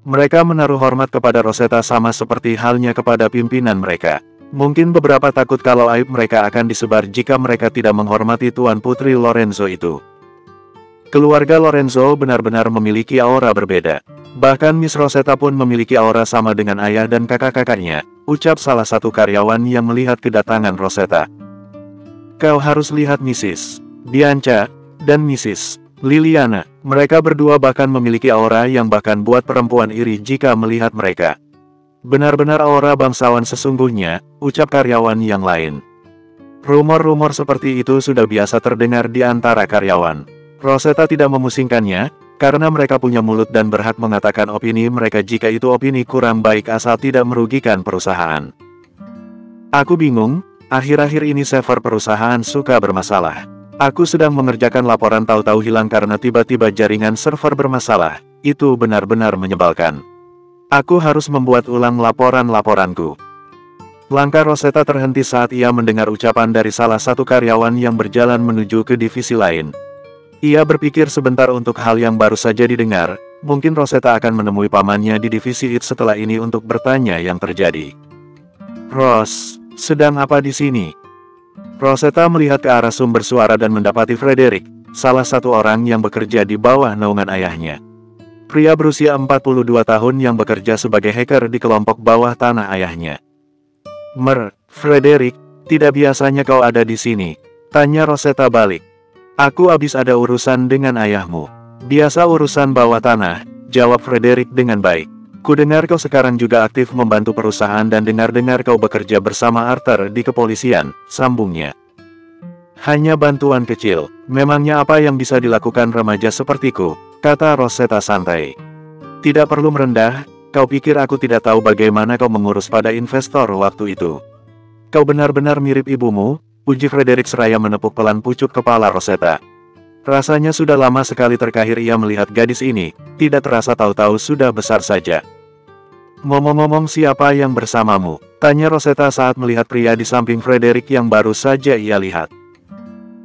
Speaker 1: Mereka menaruh hormat kepada Rosetta sama seperti halnya kepada pimpinan mereka. Mungkin beberapa takut kalau aib mereka akan disebar jika mereka tidak menghormati Tuan Putri Lorenzo itu. Keluarga Lorenzo benar-benar memiliki aura berbeda. Bahkan Miss Rosetta pun memiliki aura sama dengan ayah dan kakak-kakaknya, ucap salah satu karyawan yang melihat kedatangan Rosetta. Kau harus lihat Mrs. Bianca dan Mrs. Liliana. Mereka berdua bahkan memiliki aura yang bahkan buat perempuan iri jika melihat mereka. Benar-benar aura bangsawan sesungguhnya, ucap karyawan yang lain. Rumor-rumor seperti itu sudah biasa terdengar di antara karyawan. Rosetta tidak memusingkannya, karena mereka punya mulut dan berhak mengatakan opini mereka jika itu opini kurang baik asal tidak merugikan perusahaan. Aku bingung, akhir-akhir ini server perusahaan suka bermasalah. Aku sedang mengerjakan laporan tahu-tahu hilang karena tiba-tiba jaringan server bermasalah, itu benar-benar menyebalkan. Aku harus membuat ulang laporan-laporanku. Langkah Rosetta terhenti saat ia mendengar ucapan dari salah satu karyawan yang berjalan menuju ke divisi lain. Ia berpikir sebentar untuk hal yang baru saja didengar, mungkin Rosetta akan menemui pamannya di divisi IT setelah ini untuk bertanya yang terjadi. Ross, sedang apa di sini? Rosetta melihat ke arah sumber suara dan mendapati Frederick, salah satu orang yang bekerja di bawah naungan ayahnya. Pria berusia 42 tahun yang bekerja sebagai hacker di kelompok bawah tanah ayahnya. Frederick, tidak biasanya kau ada di sini. Tanya Rosetta balik. Aku habis ada urusan dengan ayahmu. Biasa urusan bawah tanah, jawab Frederick dengan baik. Kudengar kau sekarang juga aktif membantu perusahaan dan dengar-dengar kau bekerja bersama Arthur di kepolisian, sambungnya. Hanya bantuan kecil, memangnya apa yang bisa dilakukan remaja sepertiku, kata Rosetta santai. Tidak perlu merendah, kau pikir aku tidak tahu bagaimana kau mengurus pada investor waktu itu. Kau benar-benar mirip ibumu, puji Frederick seraya menepuk pelan pucuk kepala Rosetta. Rasanya sudah lama sekali terakhir ia melihat gadis ini, tidak terasa tahu-tahu sudah besar saja. Ngomong-ngomong siapa yang bersamamu? Tanya Rosetta saat melihat pria di samping Frederick yang baru saja ia lihat.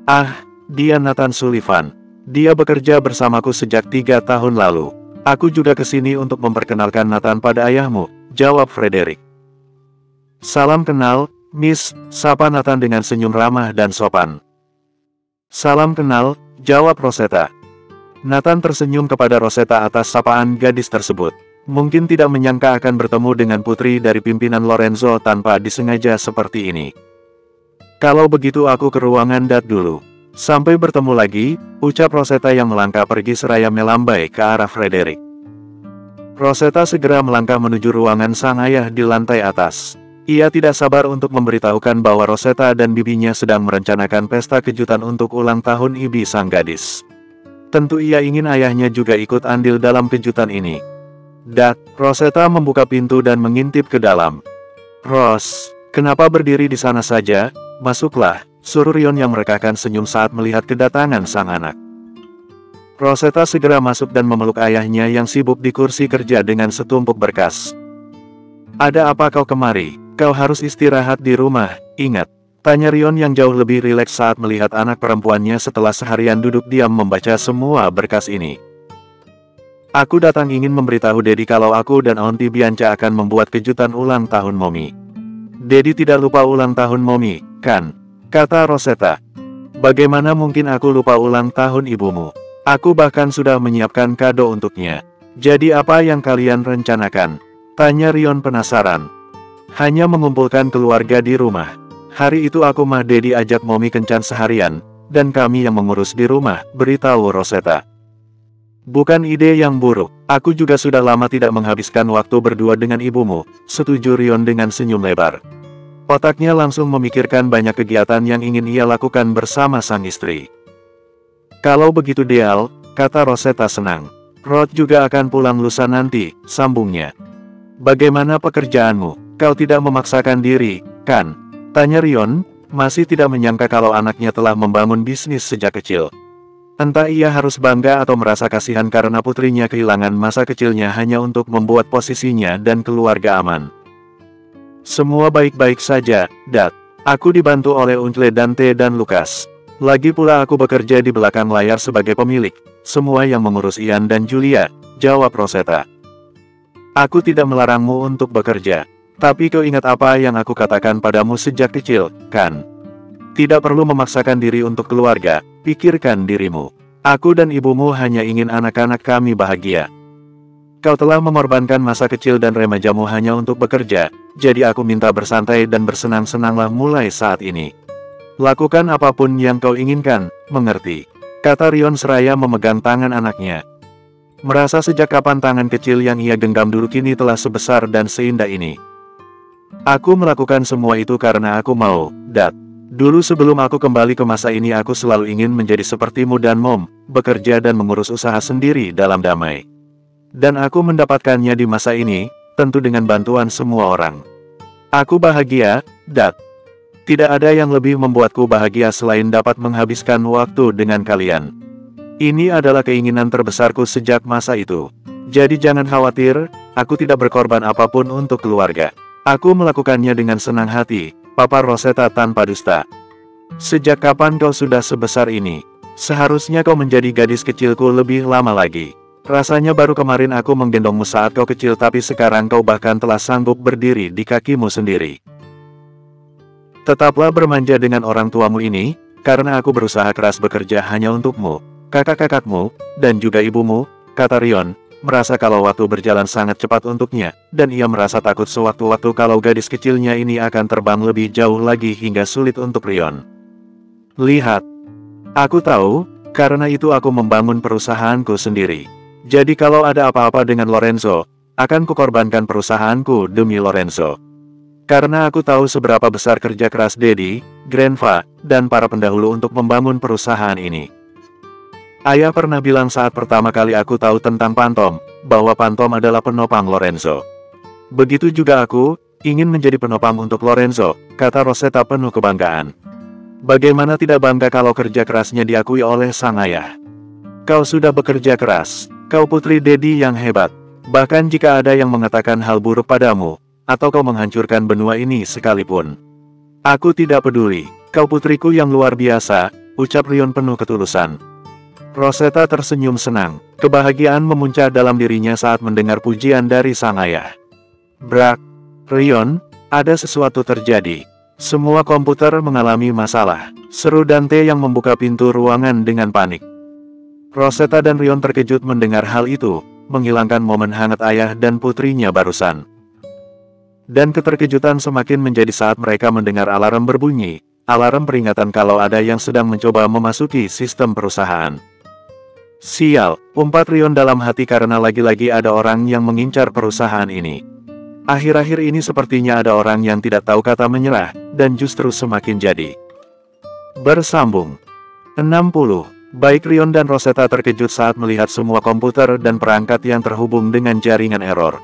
Speaker 1: Ah, dia Nathan Sullivan. Dia bekerja bersamaku sejak 3 tahun lalu. Aku juga kesini untuk memperkenalkan Nathan pada ayahmu, jawab Frederick. Salam kenal, Miss, sapa Nathan dengan senyum ramah dan sopan. Salam kenal, jawab Rosetta. Nathan tersenyum kepada Rosetta atas sapaan gadis tersebut. Mungkin tidak menyangka akan bertemu dengan putri dari pimpinan Lorenzo tanpa disengaja seperti ini. Kalau begitu aku ke ruangan Dat dulu. Sampai bertemu lagi, ucap Rosetta yang melangkah pergi seraya melambai ke arah Frederick. Rosetta segera melangkah menuju ruangan sang ayah di lantai atas. Ia tidak sabar untuk memberitahukan bahwa Rosetta dan bibinya sedang merencanakan pesta kejutan untuk ulang tahun ibu sang gadis. Tentu ia ingin ayahnya juga ikut andil dalam kejutan ini. Dat, Rosetta membuka pintu dan mengintip ke dalam. Ros, kenapa berdiri di sana saja? Masuklah, suruh Rion yang merekahkan senyum saat melihat kedatangan sang anak. Rosetta segera masuk dan memeluk ayahnya yang sibuk di kursi kerja dengan setumpuk berkas. Ada apa kau kemari? Kau harus istirahat di rumah, ingat. Tanya Rion yang jauh lebih rileks saat melihat anak perempuannya setelah seharian duduk diam membaca semua berkas ini. Aku datang ingin memberitahu Dedi kalau aku dan Auntie Bianca akan membuat kejutan ulang tahun Mommy. Dedi tidak lupa ulang tahun Mommy, kan? Kata Rosetta. Bagaimana mungkin aku lupa ulang tahun ibumu? Aku bahkan sudah menyiapkan kado untuknya. Jadi apa yang kalian rencanakan? Tanya Rion penasaran. Hanya mengumpulkan keluarga di rumah. Hari itu aku mah Dedi ajak Mommy kencan seharian, dan kami yang mengurus di rumah, beritahu Rosetta. Bukan ide yang buruk, aku juga sudah lama tidak menghabiskan waktu berdua dengan ibumu, setuju Rion dengan senyum lebar. Otaknya langsung memikirkan banyak kegiatan yang ingin ia lakukan bersama sang istri. Kalau begitu Deal, kata Rosetta senang. Rod juga akan pulang lusa nanti, sambungnya. Bagaimana pekerjaanmu? Kau tidak memaksakan diri, kan? Tanya Rion, masih tidak menyangka kalau anaknya telah membangun bisnis sejak kecil. Entah ia harus bangga atau merasa kasihan karena putrinya kehilangan masa kecilnya hanya untuk membuat posisinya dan keluarga aman. Semua baik-baik saja, Dat. Aku dibantu oleh Uncle Dante dan Lucas. Lagi pula aku bekerja di belakang layar sebagai pemilik. Semua yang mengurus Ian dan Julia, jawab Rosetta. Aku tidak melarangmu untuk bekerja. Tapi kau ingat apa yang aku katakan padamu sejak kecil, kan? Tidak perlu memaksakan diri untuk keluarga, pikirkan dirimu. Aku dan ibumu hanya ingin anak-anak kami bahagia. Kau telah mengorbankan masa kecil dan remajamu hanya untuk bekerja, jadi aku minta bersantai dan bersenang-senanglah mulai saat ini. Lakukan apapun yang kau inginkan, mengerti? Kata Rion seraya memegang tangan anaknya. Merasa sejak kapan tangan kecil yang ia genggam dulu kini telah sebesar dan seindah ini. Aku melakukan semua itu karena aku mau, Dat. Dulu sebelum aku kembali ke masa ini aku selalu ingin menjadi sepertimu dan Mom, bekerja dan mengurus usaha sendiri dalam damai. Dan aku mendapatkannya di masa ini, tentu dengan bantuan semua orang. Aku bahagia, Dat. Tidak ada yang lebih membuatku bahagia selain dapat menghabiskan waktu dengan kalian. Ini adalah keinginan terbesarku sejak masa itu. Jadi jangan khawatir, aku tidak berkorban apapun untuk keluarga. Aku melakukannya dengan senang hati, Papa Rosetta tanpa dusta. Sejak kapan kau sudah sebesar ini? Seharusnya kau menjadi gadis kecilku lebih lama lagi. Rasanya baru kemarin aku menggendongmu saat kau kecil tapi sekarang kau bahkan telah sanggup berdiri di kakimu sendiri. Tetaplah bermanja dengan orang tuamu ini, karena aku berusaha keras bekerja hanya untukmu, kakak-kakakmu, dan juga ibumu, kata Rion. Merasa kalau waktu berjalan sangat cepat untuknya, dan ia merasa takut sewaktu-waktu kalau gadis kecilnya ini akan terbang lebih jauh lagi hingga sulit untuk Rion. Lihat. Aku tahu, karena itu aku membangun perusahaanku sendiri. Jadi kalau ada apa-apa dengan Lorenzo, akan kukorbankan perusahaanku demi Lorenzo. Karena aku tahu seberapa besar kerja keras Daddy, Grandpa, dan para pendahulu untuk membangun perusahaan ini. Ayah pernah bilang saat pertama kali aku tahu tentang Pantom, bahwa Pantom adalah penopang Lorenzo. Begitu juga aku, ingin menjadi penopang untuk Lorenzo, kata Rosetta penuh kebanggaan. Bagaimana tidak bangga kalau kerja kerasnya diakui oleh sang ayah. Kau sudah bekerja keras, kau putri Daddy yang hebat. Bahkan jika ada yang mengatakan hal buruk padamu, atau kau menghancurkan benua ini sekalipun. Aku tidak peduli, kau putriku yang luar biasa, ucap Rion penuh ketulusan. Rosetta tersenyum senang, kebahagiaan memuncak dalam dirinya saat mendengar pujian dari sang ayah. Brak, Rion, ada sesuatu terjadi. Semua komputer mengalami masalah, seru Dante yang membuka pintu ruangan dengan panik. Rosetta dan Rion terkejut mendengar hal itu, menghilangkan momen hangat ayah dan putrinya barusan. Dan keterkejutan semakin menjadi saat mereka mendengar alarm berbunyi, alarm peringatan kalau ada yang sedang mencoba memasuki sistem perusahaan. Sial, umpat Rion dalam hati karena lagi-lagi ada orang yang mengincar perusahaan ini. Akhir-akhir ini sepertinya ada orang yang tidak tahu kata menyerah, dan justru semakin jadi. Bersambung 60. Baik Rion dan Rosetta terkejut saat melihat semua komputer dan perangkat yang terhubung dengan jaringan error.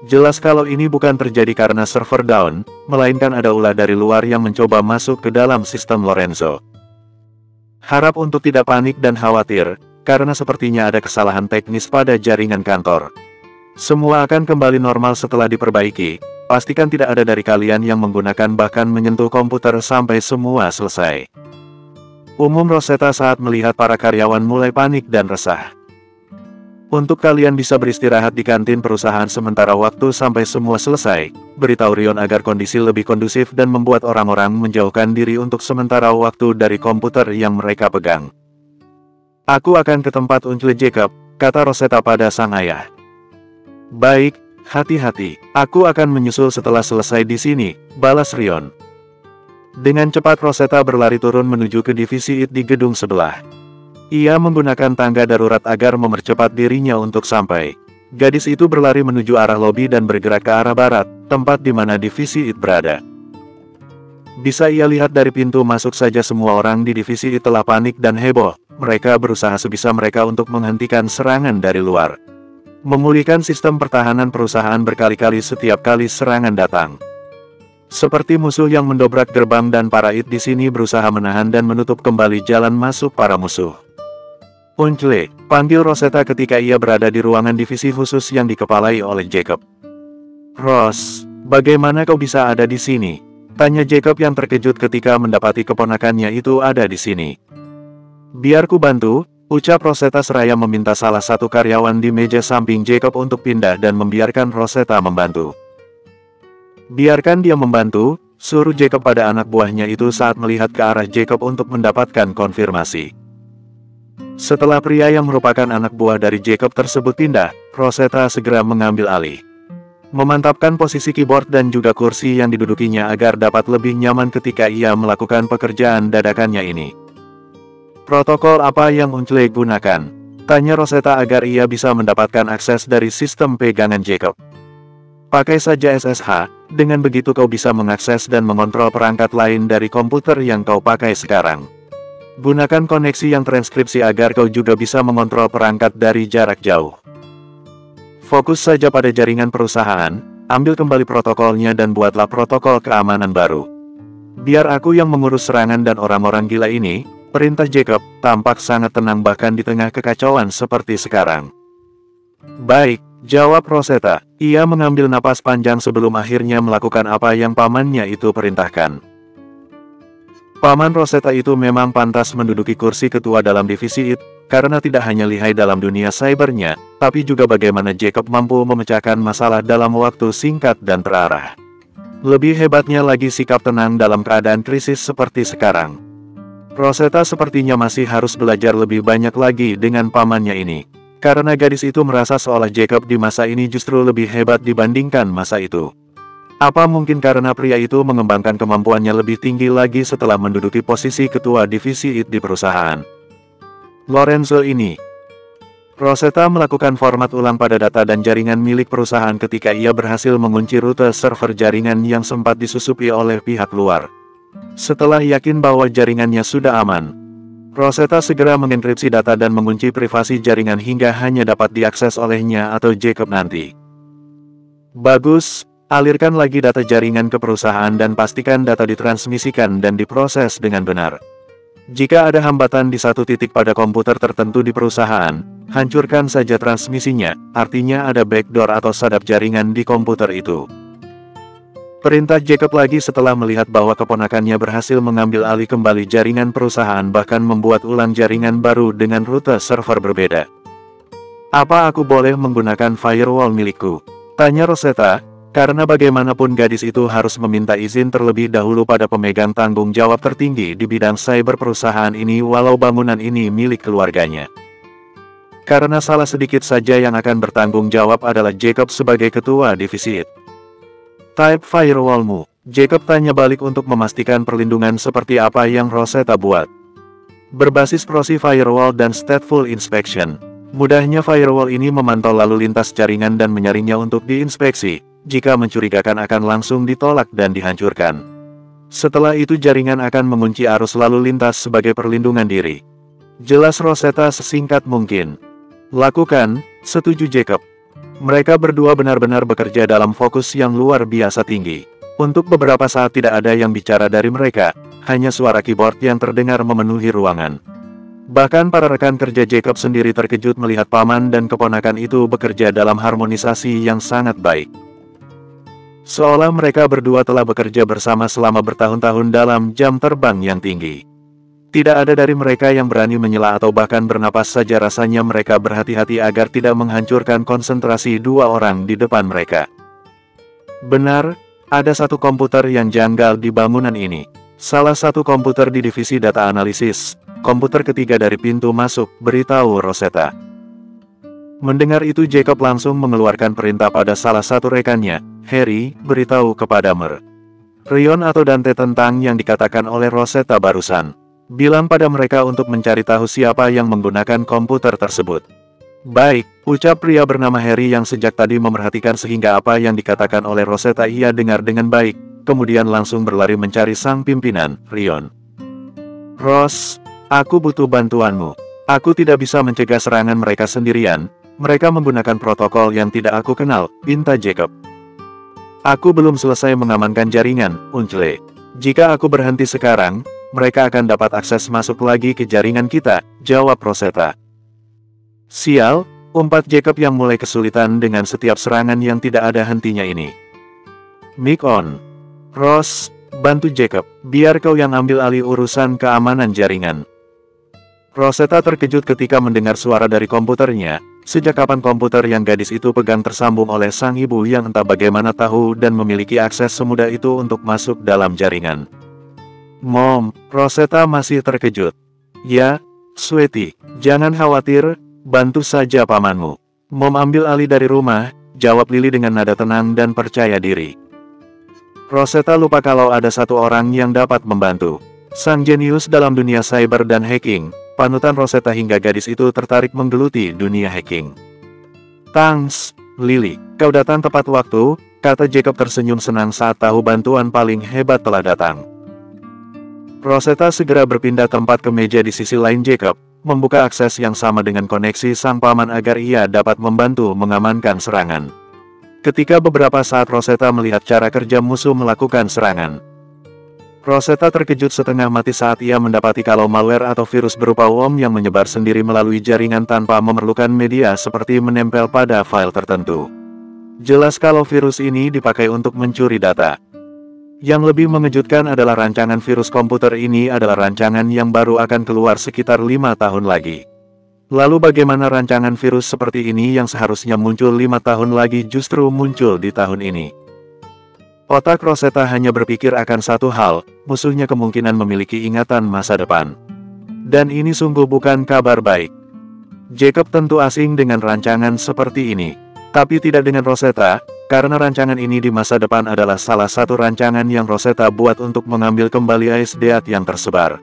Speaker 1: Jelas kalau ini bukan terjadi karena server down, melainkan ada ulah dari luar yang mencoba masuk ke dalam sistem Lorenzo. Harap untuk tidak panik dan khawatir, karena sepertinya ada kesalahan teknis pada jaringan kantor. Semua akan kembali normal setelah diperbaiki, pastikan tidak ada dari kalian yang menggunakan bahkan menyentuh komputer sampai semua selesai. Umum Rosetta saat melihat para karyawan mulai panik dan resah. Untuk kalian bisa beristirahat di kantin perusahaan sementara waktu sampai semua selesai, beritahu Rion agar kondisi lebih kondusif dan membuat orang-orang menjauhkan diri untuk sementara waktu dari komputer yang mereka pegang. Aku akan ke tempat Uncle Jacob, kata Rosetta pada sang ayah. Baik, hati-hati, aku akan menyusul setelah selesai di sini, balas Rion. Dengan cepat Rosetta berlari turun menuju ke divisi IT di gedung sebelah. Ia menggunakan tangga darurat agar mempercepat dirinya untuk sampai. Gadis itu berlari menuju arah lobi dan bergerak ke arah barat, tempat di mana divisi IT berada. Bisa ia lihat dari pintu masuk saja semua orang di divisi IT telah panik dan heboh, mereka berusaha sebisa mereka untuk menghentikan serangan dari luar. Memulihkan sistem pertahanan perusahaan berkali-kali setiap kali serangan datang. Seperti musuh yang mendobrak gerbang dan para IT di sini berusaha menahan dan menutup kembali jalan masuk para musuh. Uncle, panggil Rosetta ketika ia berada di ruangan divisi khusus yang dikepalai oleh Jacob. Ros, bagaimana kau bisa ada di sini? Tanya Jacob yang terkejut ketika mendapati keponakannya itu ada di sini. Biar ku bantu, ucap Rosetta seraya meminta salah satu karyawan di meja samping Jacob untuk pindah dan membiarkan Rosetta membantu. Biarkan dia membantu, suruh Jacob pada anak buahnya itu saat melihat ke arah Jacob untuk mendapatkan konfirmasi. Setelah pria yang merupakan anak buah dari Jacob tersebut pindah, Rosetta segera mengambil alih. Memantapkan posisi keyboard dan juga kursi yang didudukinya agar dapat lebih nyaman ketika ia melakukan pekerjaan dadakannya ini. Protokol apa yang Uncle gunakan? Tanya Rosetta agar ia bisa mendapatkan akses dari sistem pegangan Jacob. Pakai saja SSH, dengan begitu kau bisa mengakses dan mengontrol perangkat lain dari komputer yang kau pakai sekarang. Gunakan koneksi yang transkripsi agar kau juga bisa mengontrol perangkat dari jarak jauh. Fokus saja pada jaringan perusahaan, ambil kembali protokolnya dan buatlah protokol keamanan baru. Biar aku yang mengurus serangan dan orang-orang gila ini, perintah Jacob, tampak sangat tenang bahkan di tengah kekacauan seperti sekarang. Baik, jawab Rosetta. Ia mengambil napas panjang sebelum akhirnya melakukan apa yang pamannya itu perintahkan. Paman Rosetta itu memang pantas menduduki kursi ketua dalam divisi IT, karena tidak hanya lihai dalam dunia cybernya, tapi juga bagaimana Jacob mampu memecahkan masalah dalam waktu singkat dan terarah. Lebih hebatnya lagi sikap tenang dalam keadaan krisis seperti sekarang. Rosetta sepertinya masih harus belajar lebih banyak lagi dengan pamannya ini, karena gadis itu merasa seolah Jacob di masa ini justru lebih hebat dibandingkan masa itu. Apa mungkin karena pria itu mengembangkan kemampuannya lebih tinggi lagi setelah menduduki posisi ketua divisi IT di perusahaan Lorenzo ini? Rosetta melakukan format ulang pada data dan jaringan milik perusahaan ketika ia berhasil mengunci rute server jaringan yang sempat disusupi oleh pihak luar. Setelah yakin bahwa jaringannya sudah aman, Rosetta segera mengenkripsi data dan mengunci privasi jaringan hingga hanya dapat diakses olehnya atau Jacob nanti. Bagus, alirkan lagi data jaringan ke perusahaan dan pastikan data ditransmisikan dan diproses dengan benar. Jika ada hambatan di satu titik pada komputer tertentu di perusahaan, hancurkan saja transmisinya, artinya ada backdoor atau sadap jaringan di komputer itu. Perintah Jacob lagi setelah melihat bahwa keponakannya berhasil mengambil alih kembali jaringan perusahaan bahkan membuat ulang jaringan baru dengan rute server berbeda. Apa aku boleh menggunakan firewall milikku? Tanya Rosetta, karena bagaimanapun gadis itu harus meminta izin terlebih dahulu pada pemegang tanggung jawab tertinggi di bidang cyber perusahaan ini walau bangunan ini milik keluarganya. Karena salah sedikit saja yang akan bertanggung jawab adalah Jacob sebagai ketua divisi IT. Type firewallmu, Jacob tanya balik untuk memastikan perlindungan seperti apa yang Rosetta buat. Berbasis proxy firewall dan stateful inspection. Mudahnya firewall ini memantau lalu lintas jaringan dan menyaringnya untuk diinspeksi. Jika mencurigakan akan langsung ditolak dan dihancurkan. Setelah itu jaringan akan mengunci arus lalu lintas sebagai perlindungan diri. Jelas Rosetta sesingkat mungkin. Lakukan, setuju Jacob. Mereka berdua benar-benar bekerja dalam fokus yang luar biasa tinggi. Untuk beberapa saat tidak ada yang bicara dari mereka, hanya suara keyboard yang terdengar memenuhi ruangan. Bahkan para rekan kerja Jacob sendiri terkejut melihat paman dan keponakan itu bekerja dalam harmonisasi yang sangat baik. Seolah mereka berdua telah bekerja bersama selama bertahun-tahun dalam jam terbang yang tinggi. Tidak ada dari mereka yang berani menyela atau bahkan bernapas saja, rasanya mereka berhati-hati agar tidak menghancurkan konsentrasi dua orang di depan mereka. Benar, ada satu komputer yang janggal di bangunan ini. Salah satu komputer di divisi data analisis, komputer ketiga dari pintu masuk, beritahu Rosetta. Mendengar itu Jacob langsung mengeluarkan perintah pada salah satu rekannya, Harry, beritahu kepada Mer. Rion atau Dante tentang yang dikatakan oleh Rosetta barusan. Bilang pada mereka untuk mencari tahu siapa yang menggunakan komputer tersebut. Baik, ucap pria bernama Harry yang sejak tadi memerhatikan sehingga apa yang dikatakan oleh Rosetta ia dengar dengan baik, kemudian langsung berlari mencari sang pimpinan, Rion. Ros, aku butuh bantuanmu. Aku tidak bisa mencegah serangan mereka sendirian, mereka menggunakan protokol yang tidak aku kenal, pinta Jacob. Aku belum selesai mengamankan jaringan, Uncle. Jika aku berhenti sekarang, mereka akan dapat akses masuk lagi ke jaringan kita, jawab Rosetta. Sial, umpat Jacob yang mulai kesulitan dengan setiap serangan yang tidak ada hentinya ini. Mic on. Ros, bantu Jacob, biar kau yang ambil alih urusan keamanan jaringan. Rosetta terkejut ketika mendengar suara dari komputernya. Sejak kapan komputer yang gadis itu pegang tersambung oleh sang ibu yang entah bagaimana tahu dan memiliki akses semudah itu untuk masuk dalam jaringan. Mom, Rosetta masih terkejut. Ya, Sweetie, jangan khawatir, bantu saja pamanmu. Mom ambil alih dari rumah, jawab Lily dengan nada tenang dan percaya diri. Rosetta lupa kalau ada satu orang yang dapat membantu. Sang jenius dalam dunia cyber dan hacking, panutan Rosetta hingga gadis itu tertarik menggeluti dunia hacking. Thanks, Lily, kau datang tepat waktu, kata Jacob tersenyum senang saat tahu bantuan paling hebat telah datang. Rosetta segera berpindah tempat ke meja di sisi lain Jacob, membuka akses yang sama dengan koneksi sang paman agar ia dapat membantu mengamankan serangan. Ketika beberapa saat Rosetta melihat cara kerja musuh melakukan serangan, Rosetta terkejut setengah mati saat ia mendapati kalau malware atau virus berupa worm yang menyebar sendiri melalui jaringan tanpa memerlukan media seperti menempel pada file tertentu. Jelas kalau virus ini dipakai untuk mencuri data. Yang lebih mengejutkan adalah rancangan virus komputer ini adalah rancangan yang baru akan keluar sekitar 5 tahun lagi. Lalu bagaimana rancangan virus seperti ini yang seharusnya muncul 5 tahun lagi justru muncul di tahun ini? Otak Rosetta hanya berpikir akan satu hal, musuhnya kemungkinan memiliki ingatan masa depan. Dan ini sungguh bukan kabar baik. Jacob tentu asing dengan rancangan seperti ini. Tapi tidak dengan Rosetta, karena rancangan ini di masa depan adalah salah satu rancangan yang Rosetta buat untuk mengambil kembali Aesdeath yang tersebar.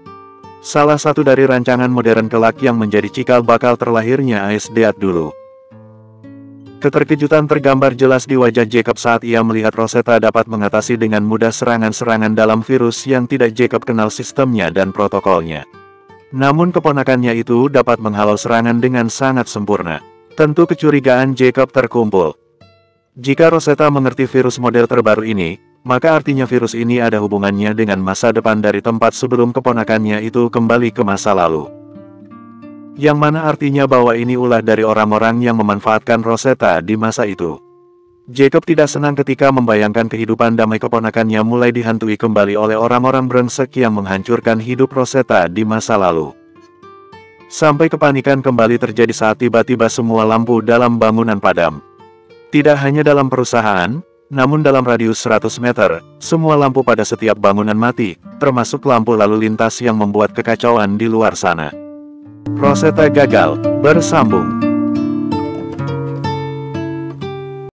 Speaker 1: Salah satu dari rancangan modern kelak yang menjadi cikal bakal terlahirnya Aesdeath dulu. Keterkejutan tergambar jelas di wajah Jacob saat ia melihat Rosetta dapat mengatasi dengan mudah serangan-serangan dalam virus yang tidak Jacob kenal sistemnya dan protokolnya. Namun keponakannya itu dapat menghalau serangan dengan sangat sempurna. Tentu kecurigaan Jacob terkumpul. Jika Rosetta mengerti virus model terbaru ini, maka artinya virus ini ada hubungannya dengan masa depan dari tempat sebelum keponakannya itu kembali ke masa lalu. Yang mana artinya bahwa ini ulah dari orang-orang yang memanfaatkan Rosetta di masa itu. Jacob tidak senang ketika membayangkan kehidupan damai keponakannya mulai dihantui kembali oleh orang-orang brengsek yang menghancurkan hidup Rosetta di masa lalu. Sampai kepanikan kembali terjadi saat tiba-tiba semua lampu dalam bangunan padam. Tidak hanya dalam perusahaan, namun dalam radius 100 meter, semua lampu pada setiap bangunan mati, termasuk lampu lalu lintas yang membuat kekacauan di luar sana. Rosetta gagal, bersambung.